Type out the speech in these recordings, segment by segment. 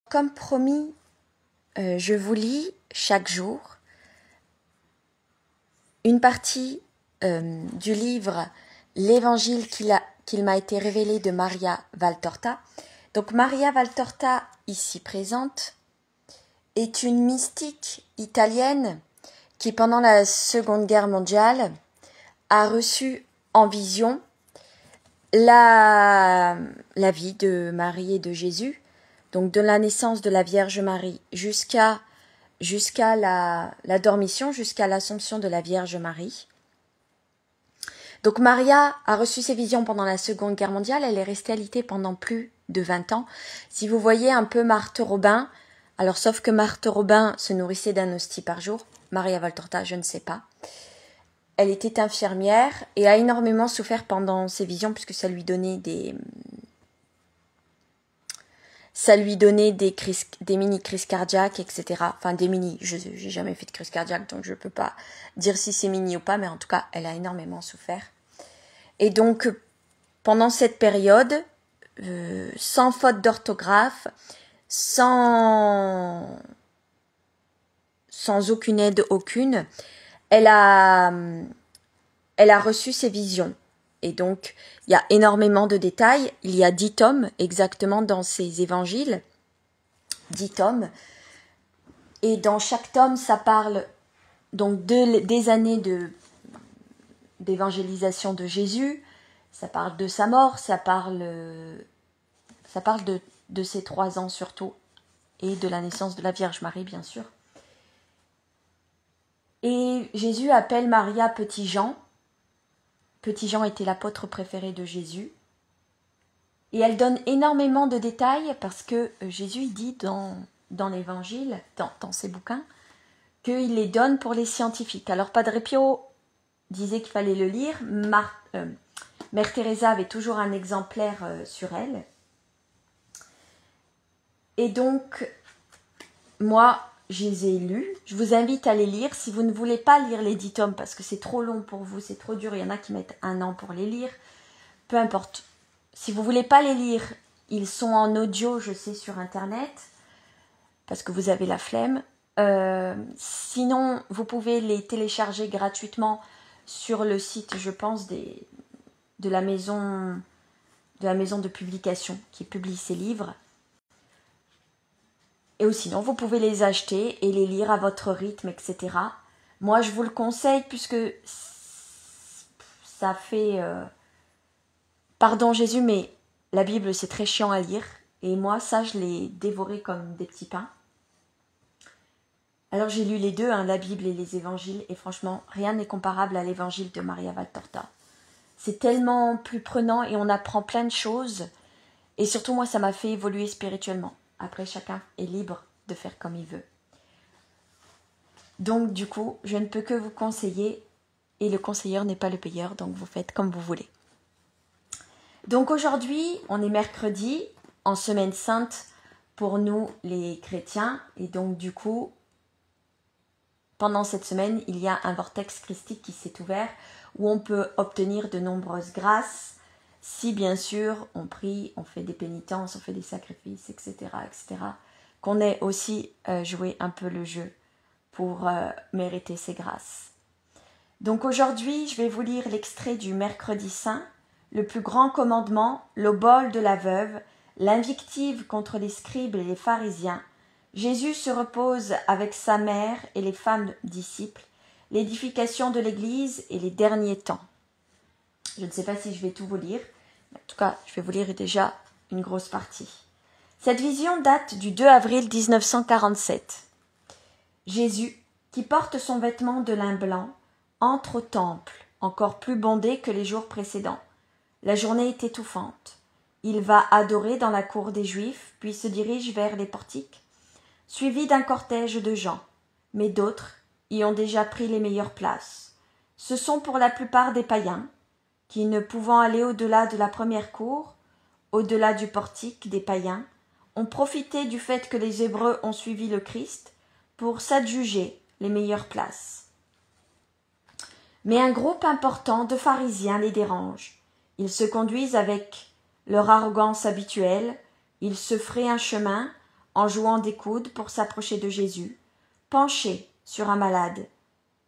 Comme promis, je vous lis chaque jour une partie du livre L'Évangile qu'il m'a été révélé de Maria Valtorta. Donc Maria Valtorta, ici présente, est une mystique italienne qui, pendant la Seconde Guerre mondiale, a reçu en vision la vie de Marie et de Jésus, donc de la naissance de la Vierge Marie jusqu'à la dormition, jusqu'à l'Assomption de la Vierge Marie. Donc Maria a reçu ces visions pendant la Seconde Guerre mondiale, elle est restée alitée pendant plus de 20 ans. Si vous voyez un peu Marthe Robin, alors sauf que Marthe Robin se nourrissait d'un hostie par jour, Maria Valtorta, je ne sais pas. Elle était infirmière et a énormément souffert pendant ses visions puisque ça lui donnait des mini-crises cardiaques, etc. Enfin, des mini, j'ai jamais fait de crise cardiaque, donc je peux pas dire si c'est mini ou pas, mais en tout cas, elle a énormément souffert. Et donc, pendant cette période, sans faute d'orthographe, sans aucune aide, elle a reçu ses visions. Et donc, il y a énormément de détails. Il y a 10 tomes exactement dans ces évangiles. 10 tomes. Et dans chaque tome, ça parle donc des années d'évangélisation de Jésus. Ça parle de sa mort. Ça parle de ses 3 ans surtout. Et de la naissance de la Vierge Marie, bien sûr. Et Jésus appelle Maria Petit Jean. Petit Jean était l'apôtre préféré de Jésus. Et elle donne énormément de détails parce que Jésus dit dans l'évangile, dans ses bouquins, qu'il les donne pour les scientifiques. Alors Padre Pio disait qu'il fallait le lire. Mère Teresa avait toujours un exemplaire sur elle. Et donc, moi, je les ai lus. Je vous invite à les lire. Si vous ne voulez pas lire les 10 tomes parce que c'est trop long pour vous, c'est trop dur, il y en a qui mettent 1 an pour les lire. Peu importe. Si vous ne voulez pas les lire, ils sont en audio, je sais, sur Internet, parce que vous avez la flemme. Sinon, vous pouvez les télécharger gratuitement sur le site, je pense, de la maison de publication qui publie ces livres. Et sinon, vous pouvez les acheter et les lire à votre rythme, etc. Moi, je vous le conseille puisque ça fait... Pardon Jésus, mais la Bible, c'est très chiant à lire. Et moi, ça, je l'ai dévoré comme des petits pains. Alors, j'ai lu les deux, la Bible et les évangiles. Et franchement, rien n'est comparable à l'évangile de Maria Valtorta. C'est tellement plus prenant et on apprend plein de choses. Et surtout, moi, ça m'a fait évoluer spirituellement. Après, chacun est libre de faire comme il veut. Donc, du coup, je ne peux que vous conseiller. Et le conseilleur n'est pas le payeur, donc vous faites comme vous voulez. Donc, aujourd'hui, on est mercredi, en semaine sainte pour nous, les chrétiens. Et donc, du coup, pendant cette semaine, il y a un vortex christique qui s'est ouvert où on peut obtenir de nombreuses grâces. Si bien sûr on prie, on fait des pénitences, on fait des sacrifices, etc., qu'on ait aussi joué un peu le jeu pour mériter ces grâces. Donc aujourd'hui, je vais vous lire l'extrait du Mercredi Saint, le plus grand commandement, l'obole de la veuve, l'invictive contre les scribes et les pharisiens. Jésus se repose avec sa mère et les femmes disciples, l'édification de l'Église et les derniers temps. Je ne sais pas si je vais tout vous lire. En tout cas, je vais vous lire déjà une grosse partie. Cette vision date du 2 avril 1947. Jésus, qui porte son vêtement de lin blanc, entre au temple, encore plus bondé que les jours précédents. La journée est étouffante. Il va adorer dans la cour des Juifs, puis se dirige vers les portiques, suivi d'un cortège de gens. Mais d'autres y ont déjà pris les meilleures places. Ce sont pour la plupart des païens, qui, ne pouvant aller au-delà de la première cour, au-delà du portique des païens, ont profité du fait que les Hébreux ont suivi le Christ pour s'adjuger les meilleures places. Mais un groupe important de pharisiens les dérange. Ils se conduisent avec leur arrogance habituelle, ils se fraient un chemin en jouant des coudes pour s'approcher de Jésus, penchés sur un malade.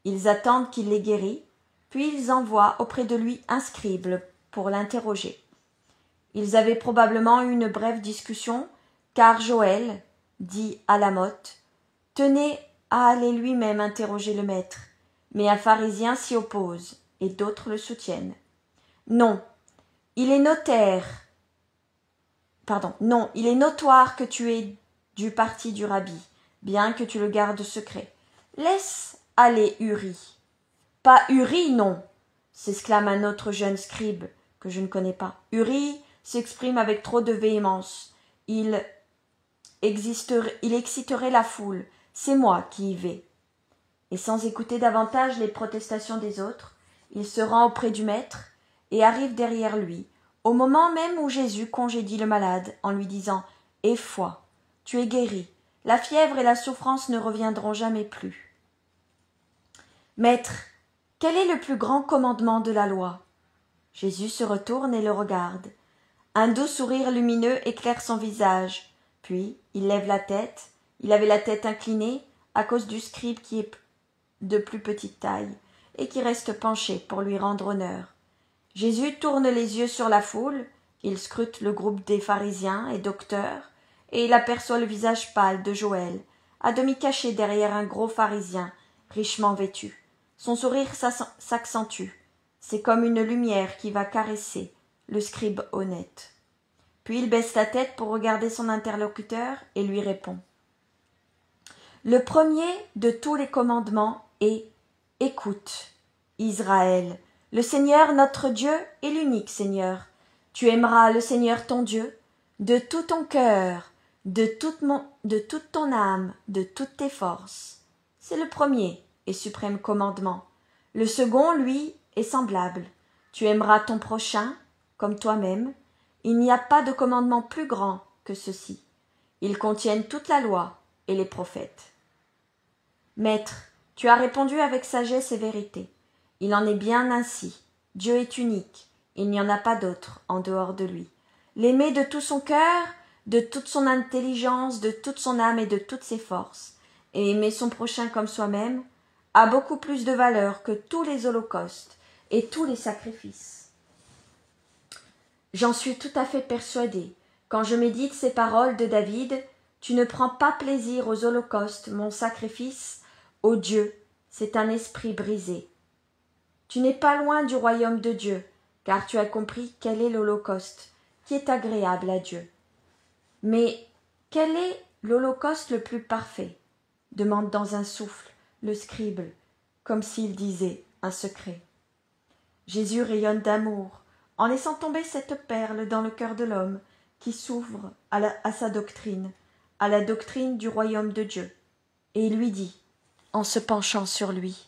Ils attendent qu'il les guérit, puis ils envoient auprès de lui un scribe pour l'interroger. Ils avaient probablement eu une brève discussion, car Joël dit à Lamotte, « Tenez à aller lui-même interroger le maître. » Mais un pharisien s'y oppose, et d'autres le soutiennent. « Non, il est notoire que tu es du parti du rabbi, bien que tu le gardes secret. Laisse aller Uri. »« Pas Uri, non !» s'exclame un autre jeune scribe que je ne connais pas. « Uri s'exprime avec trop de véhémence. Il exciterait la foule. C'est moi qui y vais. » Et sans écouter davantage les protestations des autres, il se rend auprès du maître et arrive derrière lui, au moment même où Jésus congédie le malade en lui disant « Aie foi, tu es guéri, la fièvre et la souffrance ne reviendront jamais plus. » « Maître, quel est le plus grand commandement de la loi ?» Jésus se retourne et le regarde. Un doux sourire lumineux éclaire son visage. Puis, il lève la tête. Il avait la tête inclinée à cause du scribe qui est de plus petite taille et qui reste penché pour lui rendre honneur. Jésus tourne les yeux sur la foule. Il scrute le groupe des pharisiens et docteurs et il aperçoit le visage pâle de Joël, à demi caché derrière un gros pharisien richement vêtu. Son sourire s'accentue. C'est comme une lumière qui va caresser le scribe honnête. Puis il baisse la tête pour regarder son interlocuteur et lui répond. Le premier de tous les commandements est « Écoute, Israël, le Seigneur notre Dieu est l'unique Seigneur. Tu aimeras le Seigneur ton Dieu de tout ton cœur, de toute ton âme, de toutes tes forces. » C'est le premier et suprême commandement. Le second, lui, est semblable. Tu aimeras ton prochain comme toi-même. Il n'y a pas de commandement plus grand que ceux-ci. Ils contiennent toute la loi et les prophètes. Maître, tu as répondu avec sagesse et vérité. Il en est bien ainsi. Dieu est unique. Il n'y en a pas d'autre en dehors de lui. L'aimer de tout son cœur, de toute son intelligence, de toute son âme et de toutes ses forces, et aimer son prochain comme soi-même, a beaucoup plus de valeur que tous les holocaustes et tous les sacrifices. J'en suis tout à fait persuadé. Quand je médite ces paroles de David, tu ne prends pas plaisir aux holocaustes, mon sacrifice, ô Dieu, c'est un esprit brisé. Tu n'es pas loin du royaume de Dieu, car tu as compris quel est l'holocauste, qui est agréable à Dieu. Mais quel est l'holocauste le plus parfait ? Demande dans un souffle le scribe, comme s'il disait un secret. Jésus rayonne d'amour, en laissant tomber cette perle dans le cœur de l'homme qui s'ouvre à sa doctrine, à la doctrine du royaume de Dieu. Et il lui dit, en se penchant sur lui,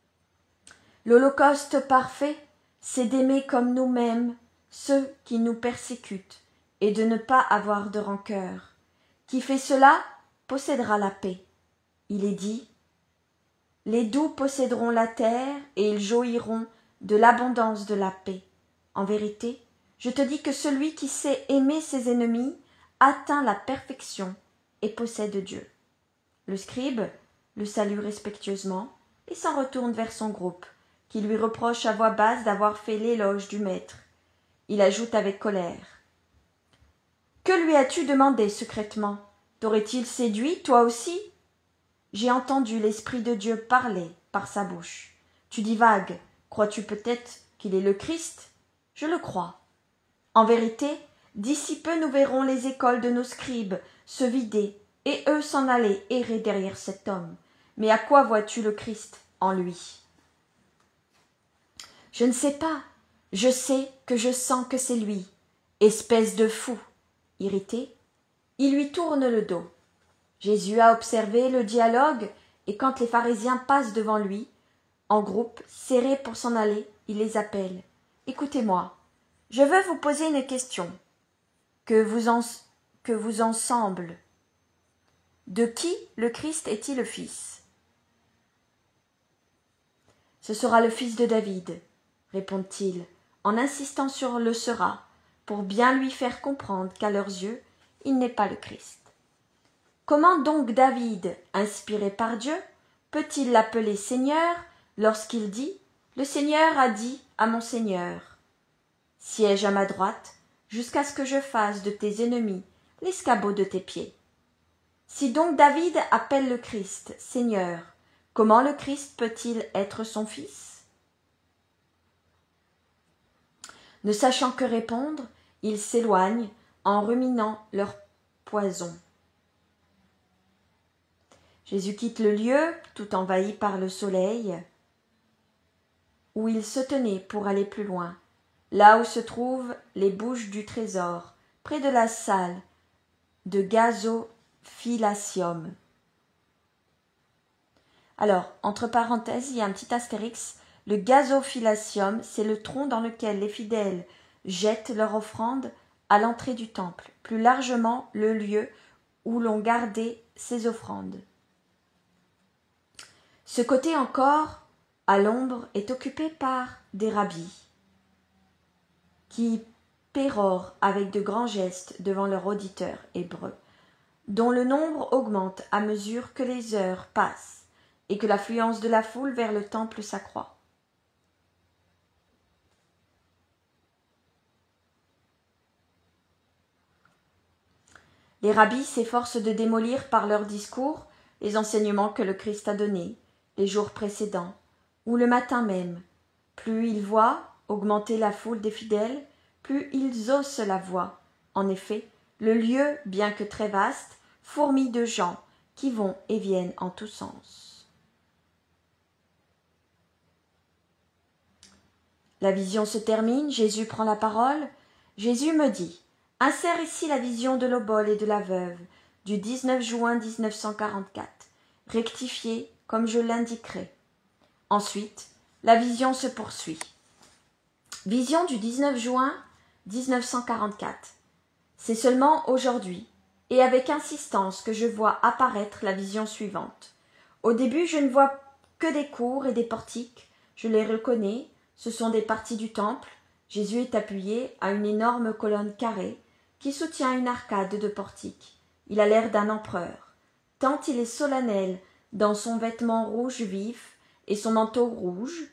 « L'holocauste parfait, c'est d'aimer comme nous-mêmes ceux qui nous persécutent et de ne pas avoir de rancœur. Qui fait cela possédera la paix. » Il est dit, « Les doux posséderont la terre et ils jouiront de l'abondance de la paix. En vérité, je te dis que celui qui sait aimer ses ennemis atteint la perfection et possède Dieu. » Le scribe le salue respectueusement et s'en retourne vers son groupe, qui lui reproche à voix basse d'avoir fait l'éloge du maître. Il ajoute avec colère. « Que lui as-tu demandé secrètement ? T'aurait-il séduit, toi aussi ? J'ai entendu l'Esprit de Dieu parler par sa bouche. Tu divagues. Crois-tu peut-être qu'il est le Christ ? Je le crois. En vérité, d'ici peu nous verrons les écoles de nos scribes se vider et eux s'en aller errer derrière cet homme. Mais à quoi vois-tu le Christ en lui ? Je ne sais pas. Je sais que je sens que c'est lui. Espèce de fou. Irrité, il lui tourne le dos. Jésus a observé le dialogue et quand les pharisiens passent devant lui, en groupe, serrés pour s'en aller, il les appelle. « Écoutez-moi, je veux vous poser une question. Que vous en semble. De qui le Christ est-il le Fils ? » « Ce sera le fils de David, répond-il, en insistant sur le sera, pour bien lui faire comprendre qu'à leurs yeux, il n'est pas le Christ. Comment donc David, inspiré par Dieu, peut-il l'appeler Seigneur lorsqu'il dit « Le Seigneur a dit à mon Seigneur, siège à ma droite, jusqu'à ce que je fasse de tes ennemis l'escabeau de tes pieds ». Si donc David appelle le Christ Seigneur, comment le Christ peut-il être son fils? Ne sachant que répondre, ils s'éloignent en ruminant leur poison. Jésus quitte le lieu, tout envahi par le soleil, où il se tenait pour aller plus loin, là où se trouvent les bouches du trésor, près de la salle de Gazophilasium. Alors, entre parenthèses, il y a un petit astérix. Le Gazophilasium, c'est le tronc dans lequel les fidèles jettent leur offrande à l'entrée du temple, plus largement le lieu où l'on gardait ces offrandes. Ce côté encore, à l'ombre, est occupé par des rabbis qui pérorent avec de grands gestes devant leur auditeur hébreu, dont le nombre augmente à mesure que les heures passent et que l'affluence de la foule vers le temple s'accroît. Les rabbis s'efforcent de démolir par leurs discours les enseignements que le Christ a donnés les jours précédents, ou le matin même. Plus ils voient augmenter la foule des fidèles, plus ils haussent la voix. En effet, le lieu, bien que très vaste, fourmille de gens qui vont et viennent en tous sens. La vision se termine, Jésus prend la parole. Jésus me dit « Insère ici la vision de l'obole et de la veuve du 19 juin 1944, rectifiée comme je l'indiquerai. » Ensuite, la vision se poursuit. Vision du 19 juin 1944. C'est seulement aujourd'hui, et avec insistance, que je vois apparaître la vision suivante. Au début, je ne vois que des cours et des portiques. Je les reconnais, ce sont des parties du temple. Jésus est appuyé à une énorme colonne carrée qui soutient une arcade de portiques. Il a l'air d'un empereur, tant il est solennel dans son vêtement rouge vif et son manteau rouge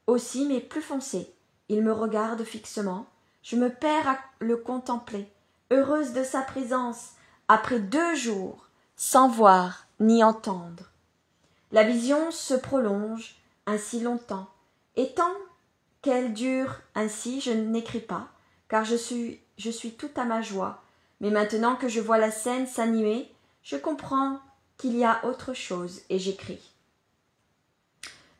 aussi, mais plus foncé. Il me regarde fixement. Je me perds à le contempler, heureuse de sa présence, après 2 jours, sans voir ni entendre. La vision se prolonge ainsi longtemps, et tant qu'elle dure ainsi, je n'écris pas, car je suis tout à ma joie. Mais maintenant que je vois la scène s'animer, je comprends qu'il y a autre chose, et j'écris.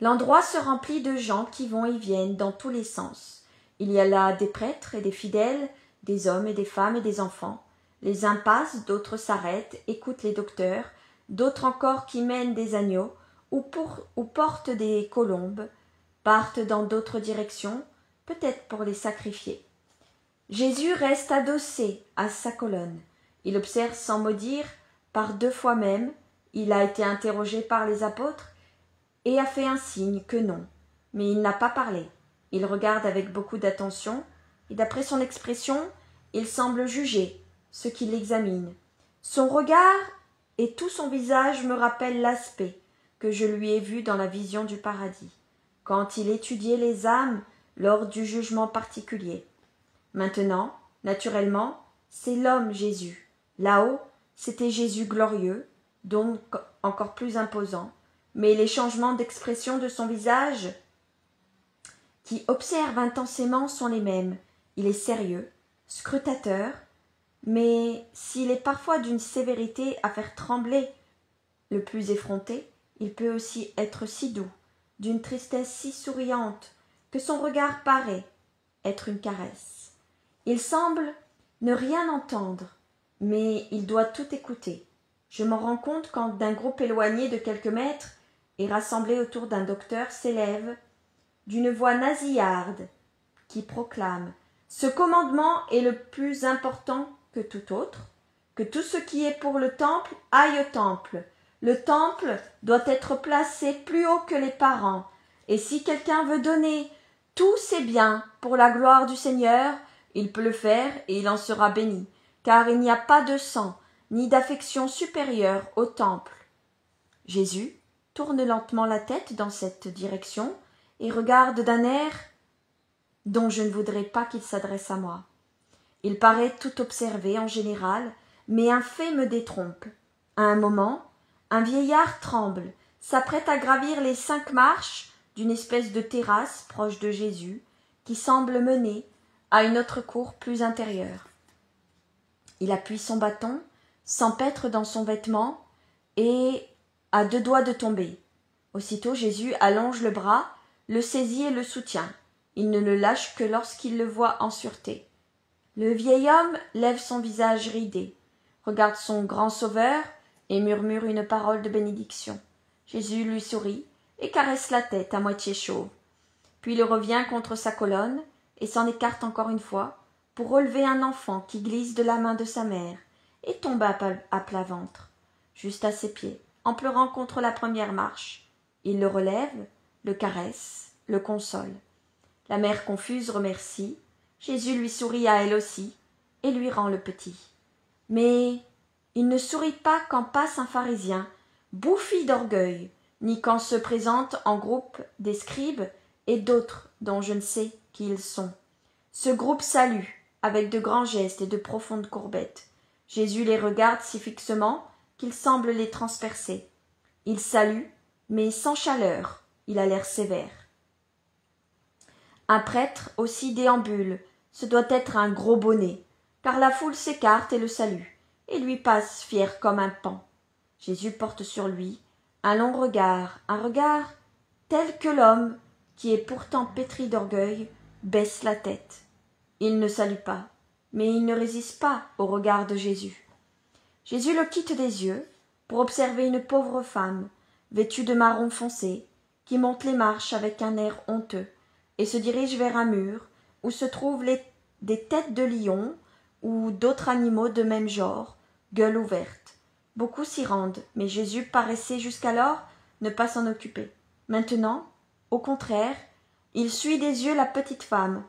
L'endroit se remplit de gens qui vont et viennent dans tous les sens. Il y a là des prêtres et des fidèles, des hommes et des femmes et des enfants. Les uns passent, d'autres s'arrêtent, écoutent les docteurs, d'autres encore qui mènent des agneaux ou portent des colombes, partent dans d'autres directions, peut-être pour les sacrifier. Jésus reste adossé à sa colonne. Il observe sans mot dire, par 2 fois même, il a été interrogé par les apôtres et a fait un signe que non, mais il n'a pas parlé. Il regarde avec beaucoup d'attention, et d'après son expression, il semble juger ce qui l'examine. Son regard et tout son visage me rappellent l'aspect que je lui ai vu dans la vision du paradis, quand il étudiait les âmes lors du jugement particulier. Maintenant, naturellement, c'est l'homme Jésus. Là-haut, c'était Jésus glorieux, donc encore plus imposant, mais les changements d'expression de son visage qui observe intensément sont les mêmes. Il est sérieux, scrutateur, mais s'il est parfois d'une sévérité à faire trembler le plus effronté, il peut aussi être si doux, d'une tristesse si souriante, que son regard paraît être une caresse. Il semble ne rien entendre, mais il doit tout écouter. Je m'en rends compte quand d'un groupe éloigné de quelques mètres et rassemblé autour d'un docteur s'élève d'une voix nasillarde qui proclame « Ce commandement est le plus important que tout autre, que tout ce qui est pour le temple aille au temple. Le temple doit être placé plus haut que les parents, et si quelqu'un veut donner tous ses biens pour la gloire du Seigneur, il peut le faire et il en sera béni, car il n'y a pas de sang, ni d'affection supérieure au temple. Jésus tourne lentement la tête dans cette direction et regarde d'un air dont je ne voudrais pas qu'il s'adresse à moi. Il paraît tout observer en général, mais un fait me détrompe. À un moment, un vieillard tremble, s'apprête à gravir les 5 marches d'une espèce de terrasse proche de Jésus, qui semble mener à une autre cour plus intérieure. Il appuie son bâton, s'empêtre dans son vêtement, et à 2 doigts de tomber. Aussitôt Jésus allonge le bras, le saisit et le soutient. Il ne le lâche que lorsqu'il le voit en sûreté. Le vieil homme lève son visage ridé, regarde son grand sauveur et murmure une parole de bénédiction. Jésus lui sourit et caresse la tête à moitié chauve. Puis il revient contre sa colonne et s'en écarte encore une fois pour relever un enfant qui glisse de la main de sa mère et tombe à plat ventre, juste à ses pieds, en pleurant contre la première marche. Il le relève, le caresse, le console. La mère confuse remercie. Jésus lui sourit à elle aussi et lui rend le petit. Mais il ne sourit pas quand passe un pharisien, bouffi d'orgueil, ni quand se présentent en groupe des scribes et d'autres dont je ne sais qui ils sont. Ce groupe salue, avec de grands gestes et de profondes courbettes. Jésus les regarde si fixement qu'il semble les transpercer. Il salue, mais sans chaleur, il a l'air sévère. Un prêtre aussi déambule, ce doit être un gros bonnet, car la foule s'écarte et le salue, et lui passe fier comme un paon. Jésus porte sur lui un long regard, un regard tel que l'homme, qui est pourtant pétri d'orgueil, baisse la tête. Il ne salue pas, mais il ne résiste pas au regard de Jésus. Jésus le quitte des yeux pour observer une pauvre femme, vêtue de marron foncé, qui monte les marches avec un air honteux, et se dirige vers un mur où se trouvent des têtes de lions ou d'autres animaux de même genre, gueule ouverte. Beaucoup s'y rendent, mais Jésus paraissait jusqu'alors ne pas s'en occuper. Maintenant, au contraire, il suit des yeux la petite femme.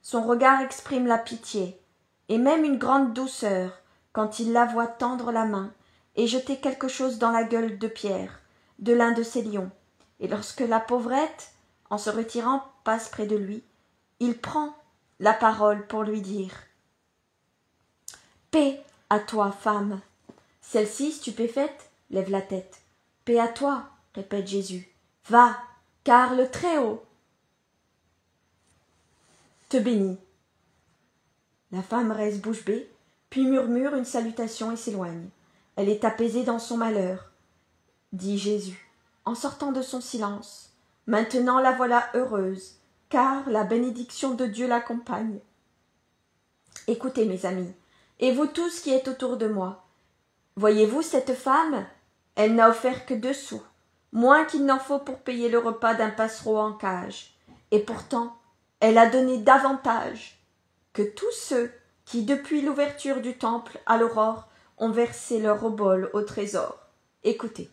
Son regard exprime la pitié, et même une grande douceur, quand il la voit tendre la main et jeter quelque chose dans la gueule de pierre, de l'un de ces lions. Et lorsque la pauvrette, en se retirant, passe près de lui, il prend la parole pour lui dire « Paix à toi, femme !» Celle-ci, stupéfaite, lève la tête. « Paix à toi !» répète Jésus. « Va, car le Très-Haut te bénit. » La femme reste bouche bée, puis murmure une salutation et s'éloigne. Elle est apaisée dans son malheur, dit Jésus, en sortant de son silence. Maintenant la voilà heureuse, car la bénédiction de Dieu l'accompagne. Écoutez, mes amis, et vous tous qui êtes autour de moi, voyez-vous cette femme? Elle n'a offert que 2 sous, moins qu'il n'en faut pour payer le repas d'un passereau en cage. Et pourtant, elle a donné davantage que tous ceux qui, depuis l'ouverture du temple à l'aurore, ont versé leur obole au trésor. Écoutez.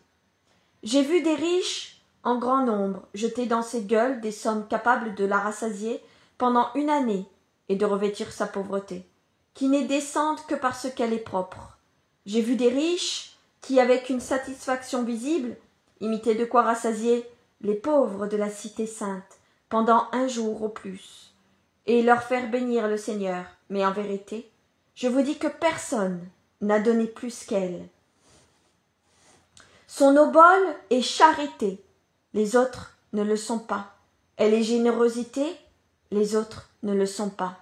J'ai vu des riches en grand nombre jeter dans ses gueules des sommes capables de la rassasier pendant 1 année et de revêtir sa pauvreté, qui n'est décente que parce qu'elle est propre. J'ai vu des riches qui, avec une satisfaction visible, imitaient de quoi rassasier les pauvres de la cité sainte pendant 1 jour au plus, et leur faire bénir le Seigneur. Mais en vérité, je vous dis que personne n'a donné plus qu'elle. Son obole est charité, les autres ne le sont pas. Elle est générosité, les autres ne le sont pas.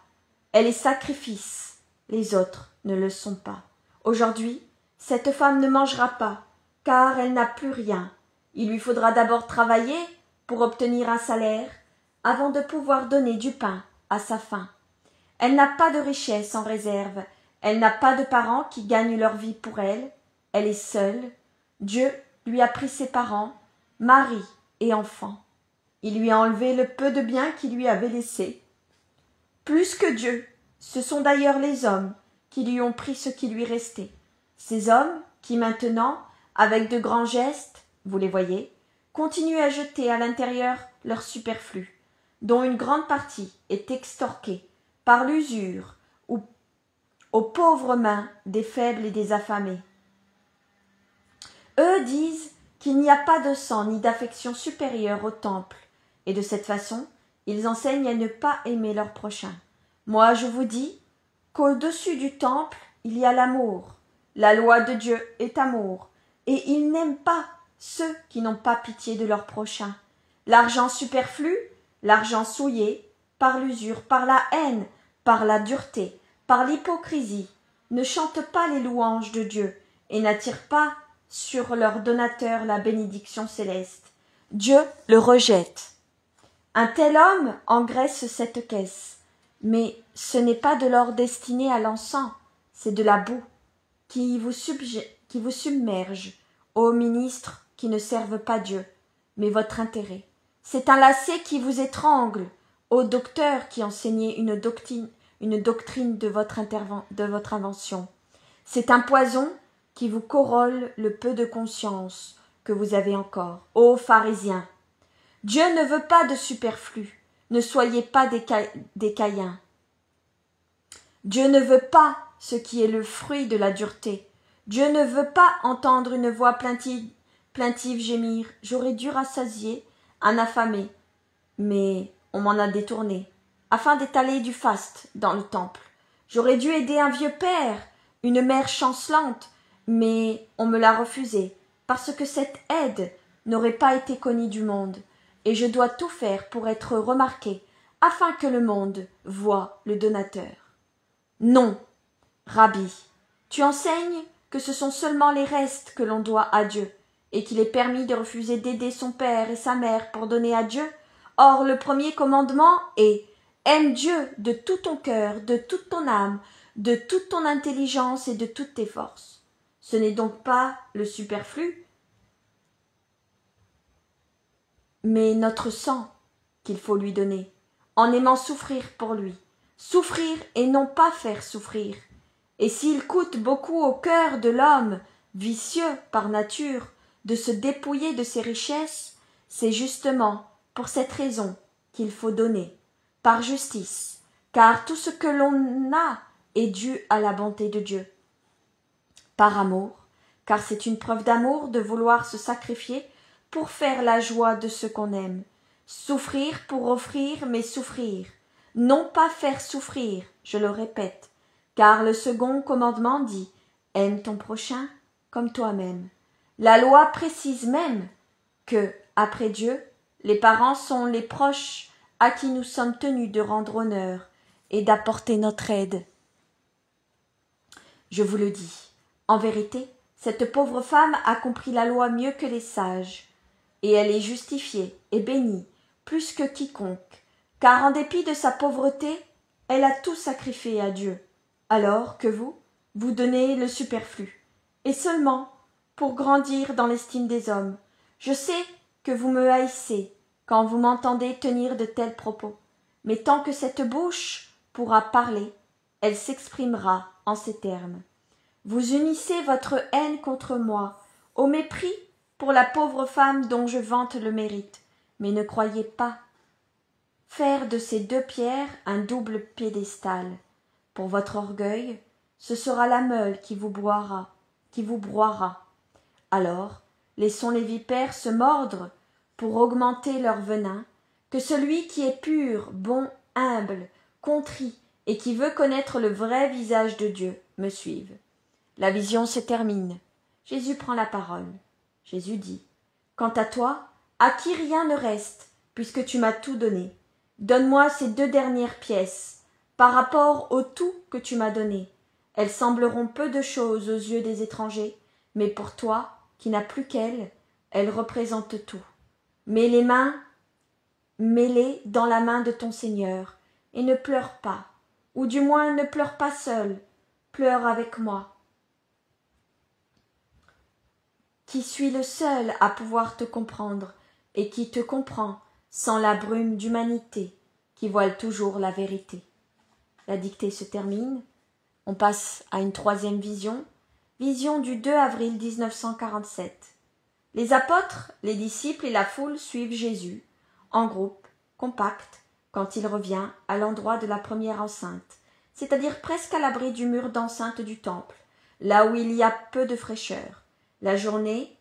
Elle est sacrifice, les autres ne le sont pas. Aujourd'hui, cette femme ne mangera pas, car elle n'a plus rien. Il lui faudra d'abord travailler pour obtenir un salaire, avant de pouvoir donner du pain à sa faim. Elle n'a pas de richesse en réserve, elle n'a pas de parents qui gagnent leur vie pour elle, elle est seule. Dieu lui a pris ses parents, mari et enfants. Il lui a enlevé le peu de biens qu'il lui avait laissé. Plus que Dieu, ce sont d'ailleurs les hommes qui lui ont pris ce qui lui restait. Ces hommes qui maintenant, avec de grands gestes, vous les voyez, continuent à jeter à l'intérieur leur superflu, dont une grande partie est extorquée par l'usure ou aux pauvres mains des faibles et des affamés. Eux disent qu'il n'y a pas de sang ni d'affection supérieure au temple, et de cette façon, ils enseignent à ne pas aimer leur prochain. Moi, je vous dis qu'au-dessus du temple, il y a l'amour. La loi de Dieu est amour, et il n'aime pas ceux qui n'ont pas pitié de leur prochain. L'argent superflu, l'argent souillé, par l'usure, par la haine, par la dureté, par l'hypocrisie, ne chante pas les louanges de Dieu et n'attire pas sur leur donateur la bénédiction céleste. Dieu le rejette. Un tel homme engraisse cette caisse, mais ce n'est pas de l'or destiné à l'encens, c'est de la boue qui vous submerge, ô ministres qui ne servent pas Dieu, mais votre intérêt. C'est un lacet qui vous étrangle, ô docteurs qui enseignez une doctrine de votre invention. C'est un poison qui vous corrole le peu de conscience que vous avez encore, ô pharisiens. Dieu ne veut pas de superflu, ne soyez pas des Caïns. Dieu ne veut pas ce qui est le fruit de la dureté. Dieu ne veut pas entendre une voix plaintive gémir. J'aurais dû rassasier un affamé, mais on m'en a détourné, afin d'étaler du faste dans le temple. J'aurais dû aider un vieux père, une mère chancelante, mais on me l'a refusé, parce que cette aide n'aurait pas été connue du monde, et je dois tout faire pour être remarqué, afin que le monde voie le donateur. Non, Rabbi, tu enseignes que ce sont seulement les restes que l'on doit à Dieu, et qu'il est permis de refuser d'aider son père et sa mère pour donner à Dieu. Or, le premier commandement est « Aime Dieu de tout ton cœur, de toute ton âme, de toute ton intelligence et de toutes tes forces. » Ce n'est donc pas le superflu, mais notre sang qu'il faut lui donner, en aimant souffrir pour lui. Souffrir et non pas faire souffrir. Et s'il coûte beaucoup au cœur de l'homme, vicieux par nature, de se dépouiller de ses richesses, c'est justement pour cette raison qu'il faut donner, par justice, car tout ce que l'on a est dû à la bonté de Dieu. Par amour, car c'est une preuve d'amour de vouloir se sacrifier pour faire la joie de ceux qu'on aime. Souffrir pour offrir, mais souffrir. Non pas faire souffrir, je le répète, car le second commandement dit « Aime ton prochain comme toi-même ». La loi précise même que, après Dieu, les parents sont les proches à qui nous sommes tenus de rendre honneur et d'apporter notre aide. Je vous le dis, en vérité, cette pauvre femme a compris la loi mieux que les sages, et elle est justifiée et bénie plus que quiconque, car en dépit de sa pauvreté, elle a tout sacrifié à Dieu, alors que vous donnez le superflu, et seulement pour grandir dans l'estime des hommes. Je sais que vous me haïssez quand vous m'entendez tenir de tels propos, mais tant que cette bouche pourra parler, elle s'exprimera en ces termes. Vous unissez votre haine contre moi, au mépris pour la pauvre femme dont je vante le mérite, mais ne croyez pas faire de ces deux pierres un double piédestal. Pour votre orgueil, ce sera la meule qui vous broiera. Alors, laissons les vipères se mordre pour augmenter leur venin, que celui qui est pur, bon, humble, contrit et qui veut connaître le vrai visage de Dieu me suive. La vision se termine. Jésus prend la parole. Jésus dit « Quant à toi, à qui rien ne reste, puisque tu m'as tout donné. Donne-moi ces deux dernières pièces, par rapport au tout que tu m'as donné. Elles sembleront peu de choses aux yeux des étrangers, mais pour toi, qui n'as plus qu'elles, elles représentent tout. Mets-les dans la main de ton Seigneur, et ne pleure pas, ou du moins ne pleure pas seul, pleure avec moi, qui suis le seul à pouvoir te comprendre, et qui te comprend sans la brume d'humanité qui voile toujours la vérité. » La dictée se termine. On passe à une troisième vision. Vision du 2 avril 1947. Les apôtres, les disciples et la foule suivent Jésus, en groupe, compact, quand il revient à l'endroit de la première enceinte, c'est-à-dire presque à l'abri du mur d'enceinte du temple, là où il y a peu de fraîcheur. La journée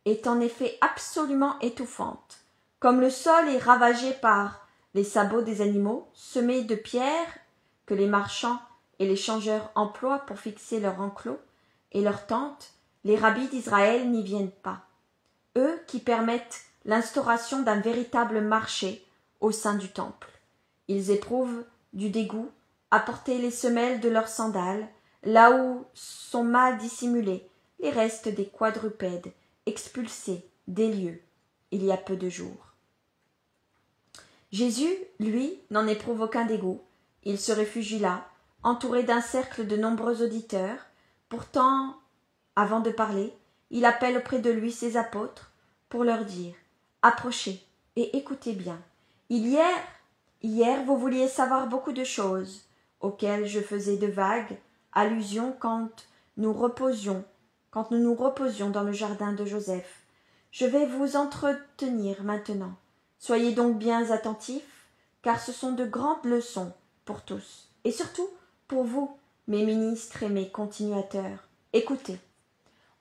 est en effet absolument étouffante. Comme le sol est ravagé par les sabots des animaux, semés de pierres que les marchands et les changeurs emploient pour fixer leurs enclos et leurs tentes, les rabbis d'Israël n'y viennent pas. Eux qui permettent l'instauration d'un véritable marché au sein du temple. Ils éprouvent du dégoût à porter les semelles de leurs sandales, là où sont mal dissimulés les restes des quadrupèdes expulsés des lieux il y a peu de jours. Jésus, lui, n'en éprouve aucun dégoût. Il se réfugie là, entouré d'un cercle de nombreux auditeurs. Pourtant, avant de parler, il appelle auprès de lui ses apôtres pour leur dire « Approchez et écoutez bien. Hier, vous vouliez savoir beaucoup de choses, auxquelles je faisais de vagues allusions quand nous nous reposions dans le jardin de Joseph. Je vais vous entretenir maintenant. Soyez donc bien attentifs, car ce sont de grandes leçons pour tous, et surtout pour vous, mes ministres et mes continuateurs. Écoutez.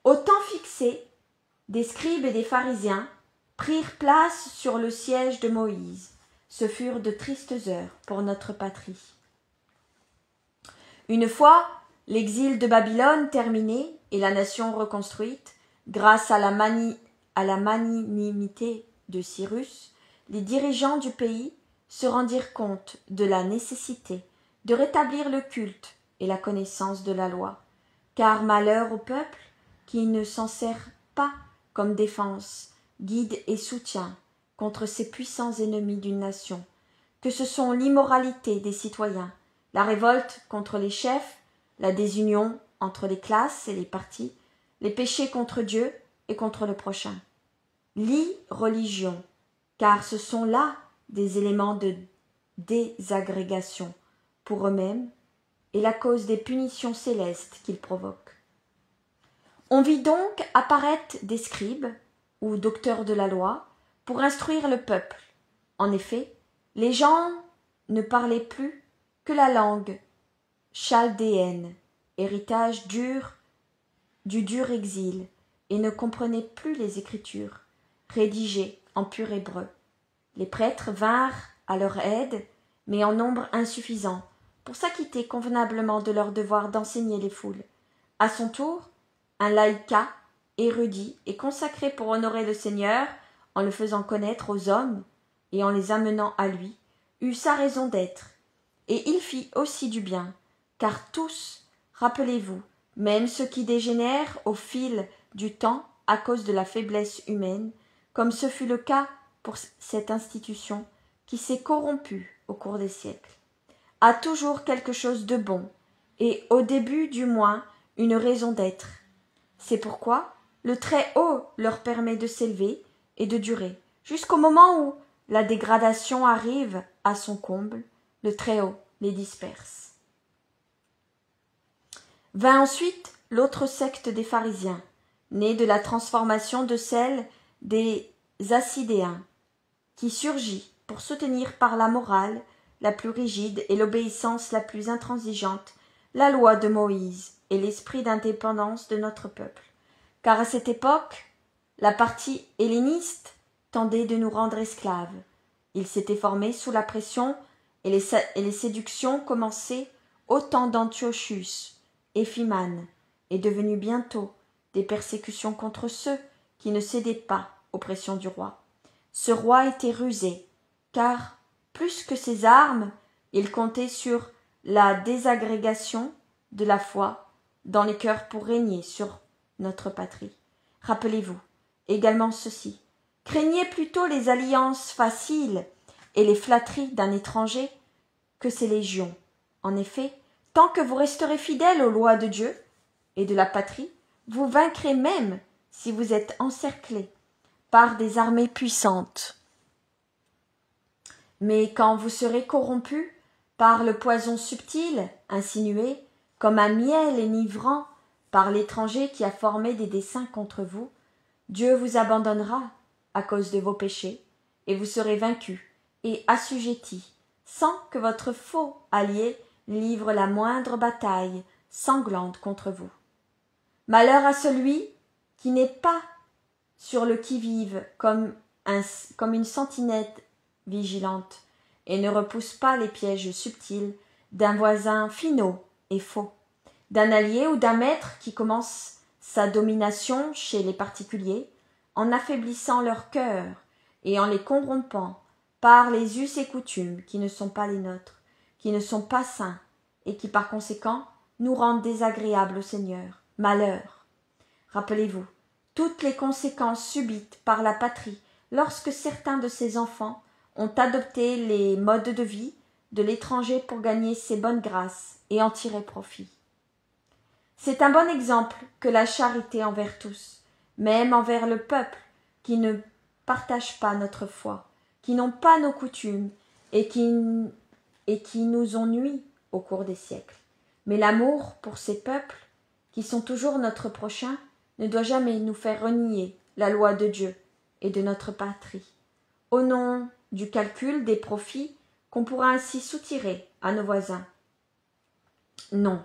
Au temps fixé, des scribes et des pharisiens prirent place sur le siège de Moïse. Ce furent de tristes heures pour notre patrie. Une fois l'exil de Babylone terminé et la nation reconstruite, grâce à la magnanimité de Cyrus, les dirigeants du pays se rendirent compte de la nécessité de rétablir le culte et la connaissance de la loi, car malheur au peuple qui ne s'en sert pas comme défense, guide et soutien contre ces puissants ennemis d'une nation, que ce sont l'immoralité des citoyens, la révolte contre les chefs, la désunion entre les classes et les partis, les péchés contre Dieu et contre le prochain. L'irreligion, car ce sont là des éléments de désagrégation pour eux-mêmes et la cause des punitions célestes qu'ils provoquent. On vit donc apparaître des scribes ou docteurs de la loi pour instruire le peuple. En effet, les gens ne parlaient plus que la langue chaldéenne, héritage du dur exil, et ne comprenaient plus les Écritures, rédigées en pur hébreu. Les prêtres vinrent à leur aide, mais en nombre insuffisant, pour s'acquitter convenablement de leur devoir d'enseigner les foules. À son tour, un laïcat, érudit et consacré pour honorer le Seigneur, en le faisant connaître aux hommes et en les amenant à lui, eut sa raison d'être, et il fit aussi du bien, car tous, rappelez-vous, même ceux qui dégénèrent au fil du temps à cause de la faiblesse humaine, comme ce fut le cas pour cette institution qui s'est corrompue au cours des siècles, a toujours quelque chose de bon, et au début du moins une raison d'être. C'est pourquoi le Très-Haut leur permet de s'élever et de durer, jusqu'au moment où la dégradation arrive à son comble, le Très-Haut les disperse. Vint ensuite l'autre secte des pharisiens, née de la transformation de celle des Assidéens, qui surgit pour soutenir par la morale la plus rigide et l'obéissance la plus intransigeante la loi de Moïse et l'esprit d'indépendance de notre peuple. Car à cette époque, la partie helléniste tendait de nous rendre esclaves. Il s'était formé sous la pression et les séductions commencées au temps d'Antiochus, Éphimane, et devenues bientôt des persécutions contre ceux qui ne cédaient pas aux pressions du roi. Ce roi était rusé, car, plus que ses armes, il comptait sur la désagrégation de la foi dans les cœurs pour régner sur notre patrie. Rappelez-vous également ceci. Craignez plutôt les alliances faciles et les flatteries d'un étranger que ses légions. En effet, tant que vous resterez fidèles aux lois de Dieu et de la patrie, vous vaincrez même si vous êtes encerclés par des armées puissantes. Mais quand vous serez corrompus par le poison subtil, insinué, comme un miel enivrant par l'étranger qui a formé des desseins contre vous, Dieu vous abandonnera à cause de vos péchés, et vous serez vaincus et assujettis, sans que votre faux allié livre la moindre bataille sanglante contre vous. Malheur à celui qui n'est pas sur le qui-vive comme une sentinelle vigilante, et ne repousse pas les pièges subtils d'un voisin finaud et faux, d'un allié ou d'un maître qui commence sa domination chez les particuliers, en affaiblissant leur cœur et en les corrompant par les us et coutumes qui ne sont pas les nôtres, qui ne sont pas saints, et qui par conséquent nous rendent désagréables au Seigneur. Malheur. Rappelez-vous, toutes les conséquences subites par la patrie lorsque certains de ses enfants ont adopté les modes de vie de l'étranger pour gagner ses bonnes grâces et en tirer profit. C'est un bon exemple que la charité envers tous, même envers le peuple qui ne partage pas notre foi, qui n'ont pas nos coutumes et qui nous ont nui au cours des siècles. Mais l'amour pour ces peuples, qui sont toujours notre prochain, ne doit jamais nous faire renier la loi de Dieu et de notre patrie, au nom du calcul des profits qu'on pourra ainsi soutirer à nos voisins. Non,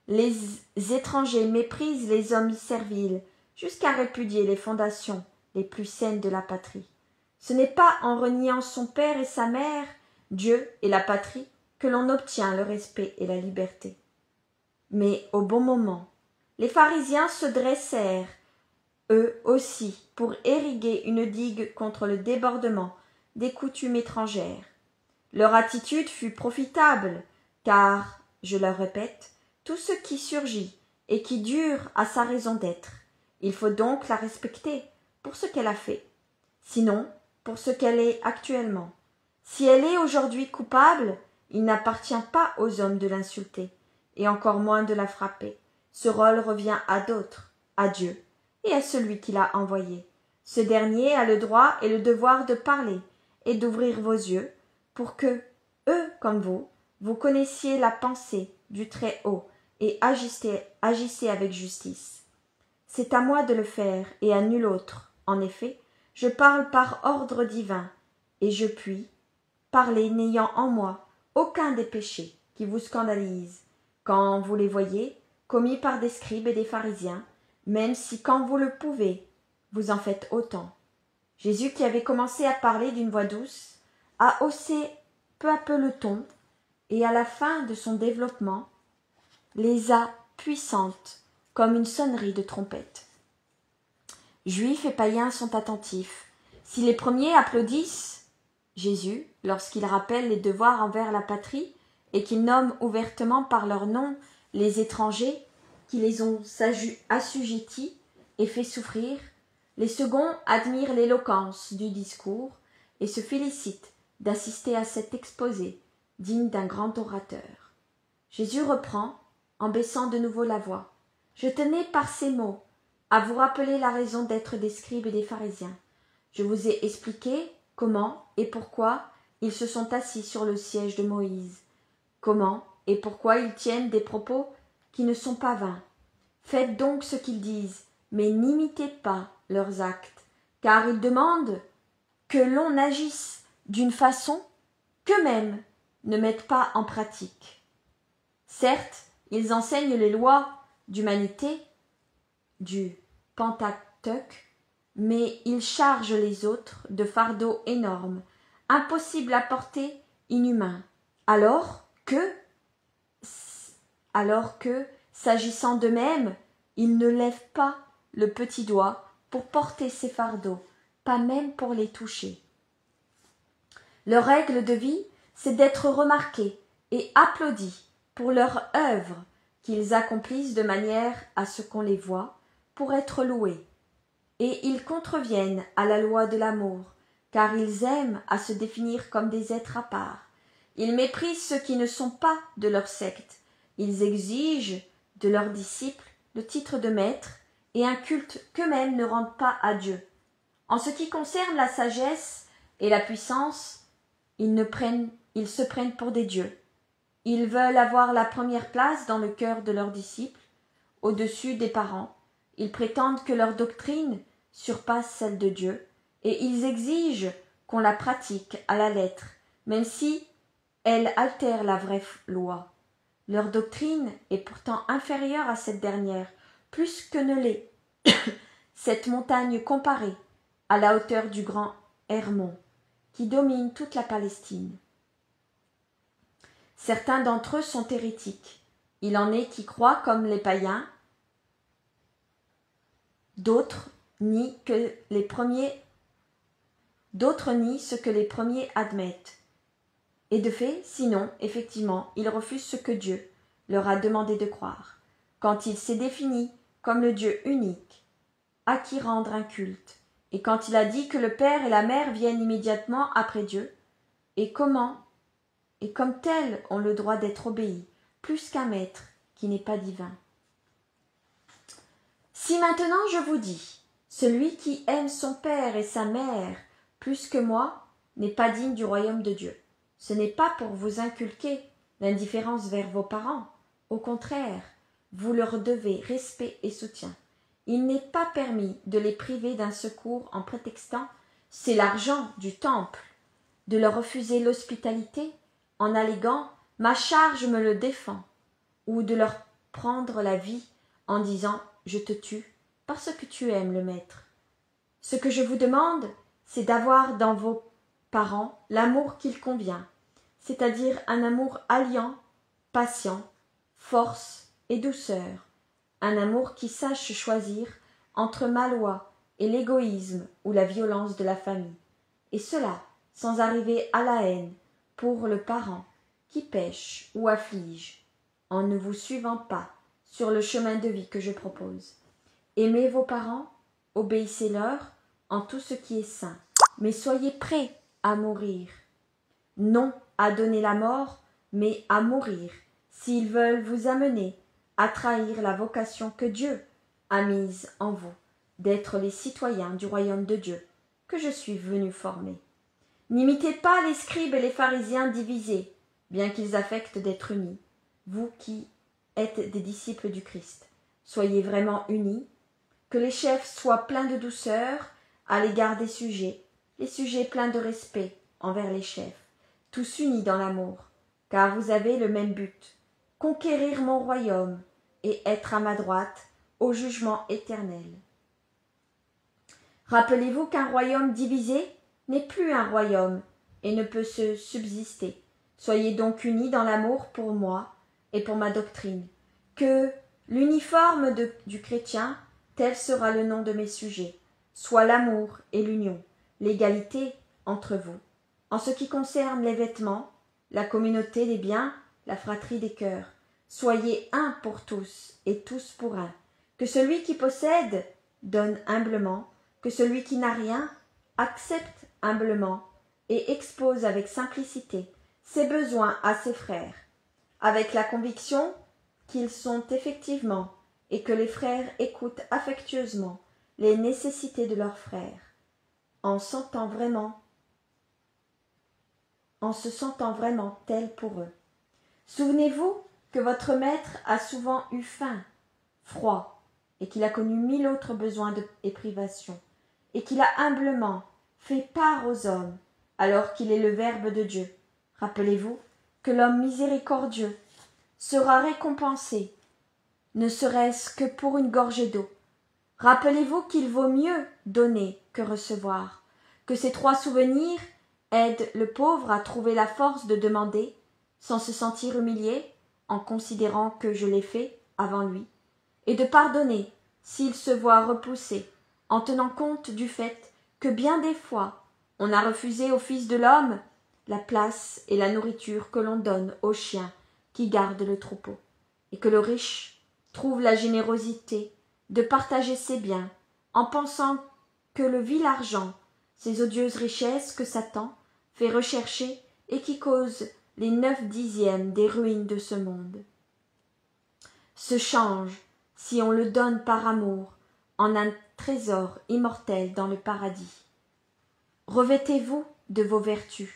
les étrangers méprisent les hommes serviles jusqu'à répudier les fondations les plus saines de la patrie. Ce n'est pas en reniant son père et sa mère, Dieu et la patrie, que l'on obtient le respect et la liberté. Mais au bon moment, les pharisiens se dressèrent, eux aussi, pour ériguer une digue contre le débordement des coutumes étrangères. Leur attitude fut profitable, car, je le répète, tout ce qui surgit et qui dure a sa raison d'être. Il faut donc la respecter pour ce qu'elle a fait, sinon pour ce qu'elle est actuellement. Si elle est aujourd'hui coupable, il n'appartient pas aux hommes de l'insulter, et encore moins de la frapper. Ce rôle revient à d'autres, à Dieu, et à celui qui l'a envoyé. Ce dernier a le droit et le devoir de parler et d'ouvrir vos yeux, pour que, eux comme vous connaissiez la pensée du Très-Haut et agissez avec justice. C'est à moi de le faire et à nul autre. En effet, je parle par ordre divin, et je puis parler n'ayant en moi aucun des péchés qui vous scandalisent, quand vous les voyez commis par des scribes et des pharisiens, même si quand vous le pouvez, vous en faites autant. Jésus, qui avait commencé à parler d'une voix douce, a haussé peu à peu le ton, et à la fin de son développement, les a puissantes comme une sonnerie de trompette. Juifs et païens sont attentifs. Si les premiers applaudissent Jésus lorsqu'il rappelle les devoirs envers la patrie et qu'il nomme ouvertement par leur nom les étrangers qui les ont assujettis et fait souffrir, les seconds admirent l'éloquence du discours et se félicitent d'assister à cet exposé digne d'un grand orateur. Jésus reprend, en baissant de nouveau la voix. Je tenais par ces mots à vous rappeler la raison d'être des scribes et des pharisiens. Je vous ai expliqué comment et pourquoi ils se sont assis sur le siège de Moïse, comment et pourquoi ils tiennent des propos qui ne sont pas vains. Faites donc ce qu'ils disent, mais n'imitez pas leurs actes, car ils demandent que l'on agisse d'une façon qu'eux-mêmes ne mettent pas en pratique. Certes, ils enseignent les lois d'humanité, du Pentateuque, mais ils chargent les autres de fardeaux énormes, impossibles à porter, inhumains, alors que, s'agissant d'eux-mêmes, ils ne lèvent pas le petit doigt pour porter ces fardeaux, pas même pour les toucher. Leur règle de vie, c'est d'être remarqués et applaudis pour leur œuvre qu'ils accomplissent de manière à ce qu'on les voie, pour être loués. Et ils contreviennent à la loi de l'amour, car ils aiment à se définir comme des êtres à part. Ils méprisent ceux qui ne sont pas de leur secte. Ils exigent de leurs disciples le titre de maître et un culte qu'eux-mêmes ne rendent pas à Dieu. En ce qui concerne la sagesse et la puissance, ils se prennent pour des dieux. Ils veulent avoir la première place dans le cœur de leurs disciples, au-dessus des parents. Ils prétendent que leur doctrine surpasse celle de Dieu, et ils exigent qu'on la pratique à la lettre, même si elle altère la vraie loi. Leur doctrine est pourtant inférieure à cette dernière, plus que ne l'est cette montagne comparée à la hauteur du grand Hermon, qui domine toute la Palestine. Certains d'entre eux sont hérétiques. Il en est qui croient comme les païens, d'autres nient ce que les premiers admettent. Et de fait, sinon, effectivement, ils refusent ce que Dieu leur a demandé de croire, quand il s'est défini comme le Dieu unique, à qui rendre un culte, et quand il a dit que le Père et la Mère viennent immédiatement après Dieu, et comme tels ont le droit d'être obéis, plus qu'un maître qui n'est pas divin. Si maintenant je vous dis, celui qui aime son père et sa mère plus que moi n'est pas digne du royaume de Dieu. Ce n'est pas pour vous inculquer l'indifférence vers vos parents. Au contraire, vous leur devez respect et soutien. Il n'est pas permis de les priver d'un secours en prétextant « c'est l'argent du temple », de leur refuser l'hospitalité en alléguant « ma charge me le défend », ou de leur prendre la vie en disant « je te tue parce que tu aimes le maître ». Ce que je vous demande, c'est d'avoir dans vos parents l'amour qu'il convient, c'est-à-dire un amour alliant, patient, force et douceur, un amour qui sache choisir entre ma loi et l'égoïsme ou la violence de la famille, et cela sans arriver à la haine pour le parent qui pêche ou afflige, en ne vous suivant pas sur le chemin de vie que je propose. Aimez vos parents, obéissez-leur en tout ce qui est saint, mais soyez prêts à mourir. Non à donner la mort, mais à mourir, s'ils veulent vous amener à trahir la vocation que Dieu a mise en vous, d'être les citoyens du royaume de Dieu, que je suis venu former. N'imitez pas les scribes et les pharisiens divisés, bien qu'ils affectent d'être unis, vous qui êtes des disciples du Christ. Soyez vraiment unis, que les chefs soient pleins de douceur à l'égard des sujets, les sujets pleins de respect envers les chefs, tous unis dans l'amour, car vous avez le même but, conquérir mon royaume et être à ma droite au jugement éternel. Rappelez-vous qu'un royaume divisé n'est plus un royaume et ne peut se subsister. Soyez donc unis dans l'amour pour moi et pour ma doctrine, que l'uniforme du chrétien, tel sera le nom de mes sujets, soit l'amour et l'union, l'égalité entre vous. En ce qui concerne les vêtements, la communauté des biens, la fratrie des cœurs, soyez un pour tous et tous pour un. Que celui qui possède donne humblement, que celui qui n'a rien accepte humblement et expose avec simplicité ses besoins à ses frères, avec la conviction qu'ils sont effectivement et que les frères écoutent affectueusement les nécessités de leurs frères, en se sentant vraiment tels pour eux. Souvenez-vous que votre maître a souvent eu faim, froid, et qu'il a connu 1000 autres besoins et privations, et qu'il a humblement fait part aux hommes, alors qu'il est le Verbe de Dieu. Rappelez-vous que l'homme miséricordieux sera récompensé, ne serait-ce que pour une gorgée d'eau. Rappelez-vous qu'il vaut mieux donner que recevoir, que ces 3 souvenirs aident le pauvre à trouver la force de demander, sans se sentir humilié, en considérant que je l'ai fait avant lui, et de pardonner s'il se voit repoussé, en tenant compte du fait que bien des fois on a refusé au Fils de l'homme la place et la nourriture que l'on donne aux chiens qui gardent le troupeau, et que le riche trouve la générosité de partager ses biens en pensant que le vil argent, ces odieuses richesses que Satan fait rechercher et qui causent les 9/10 des ruines de ce monde, se change, si on le donne par amour, en un trésor immortel dans le paradis. Revêtez-vous de vos vertus,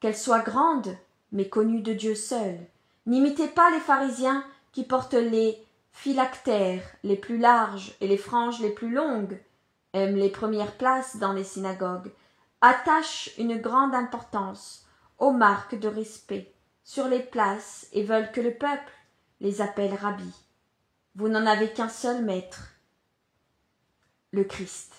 qu'elles soient grandes, mais connues de Dieu seul. N'imitez pas les pharisiens qui portent les phylactères les plus larges et les franges les plus longues, aiment les premières places dans les synagogues, attachent une grande importance aux marques de respect sur les places et veulent que le peuple les appelle rabbis. Vous n'en avez qu'un seul maître, le Christ.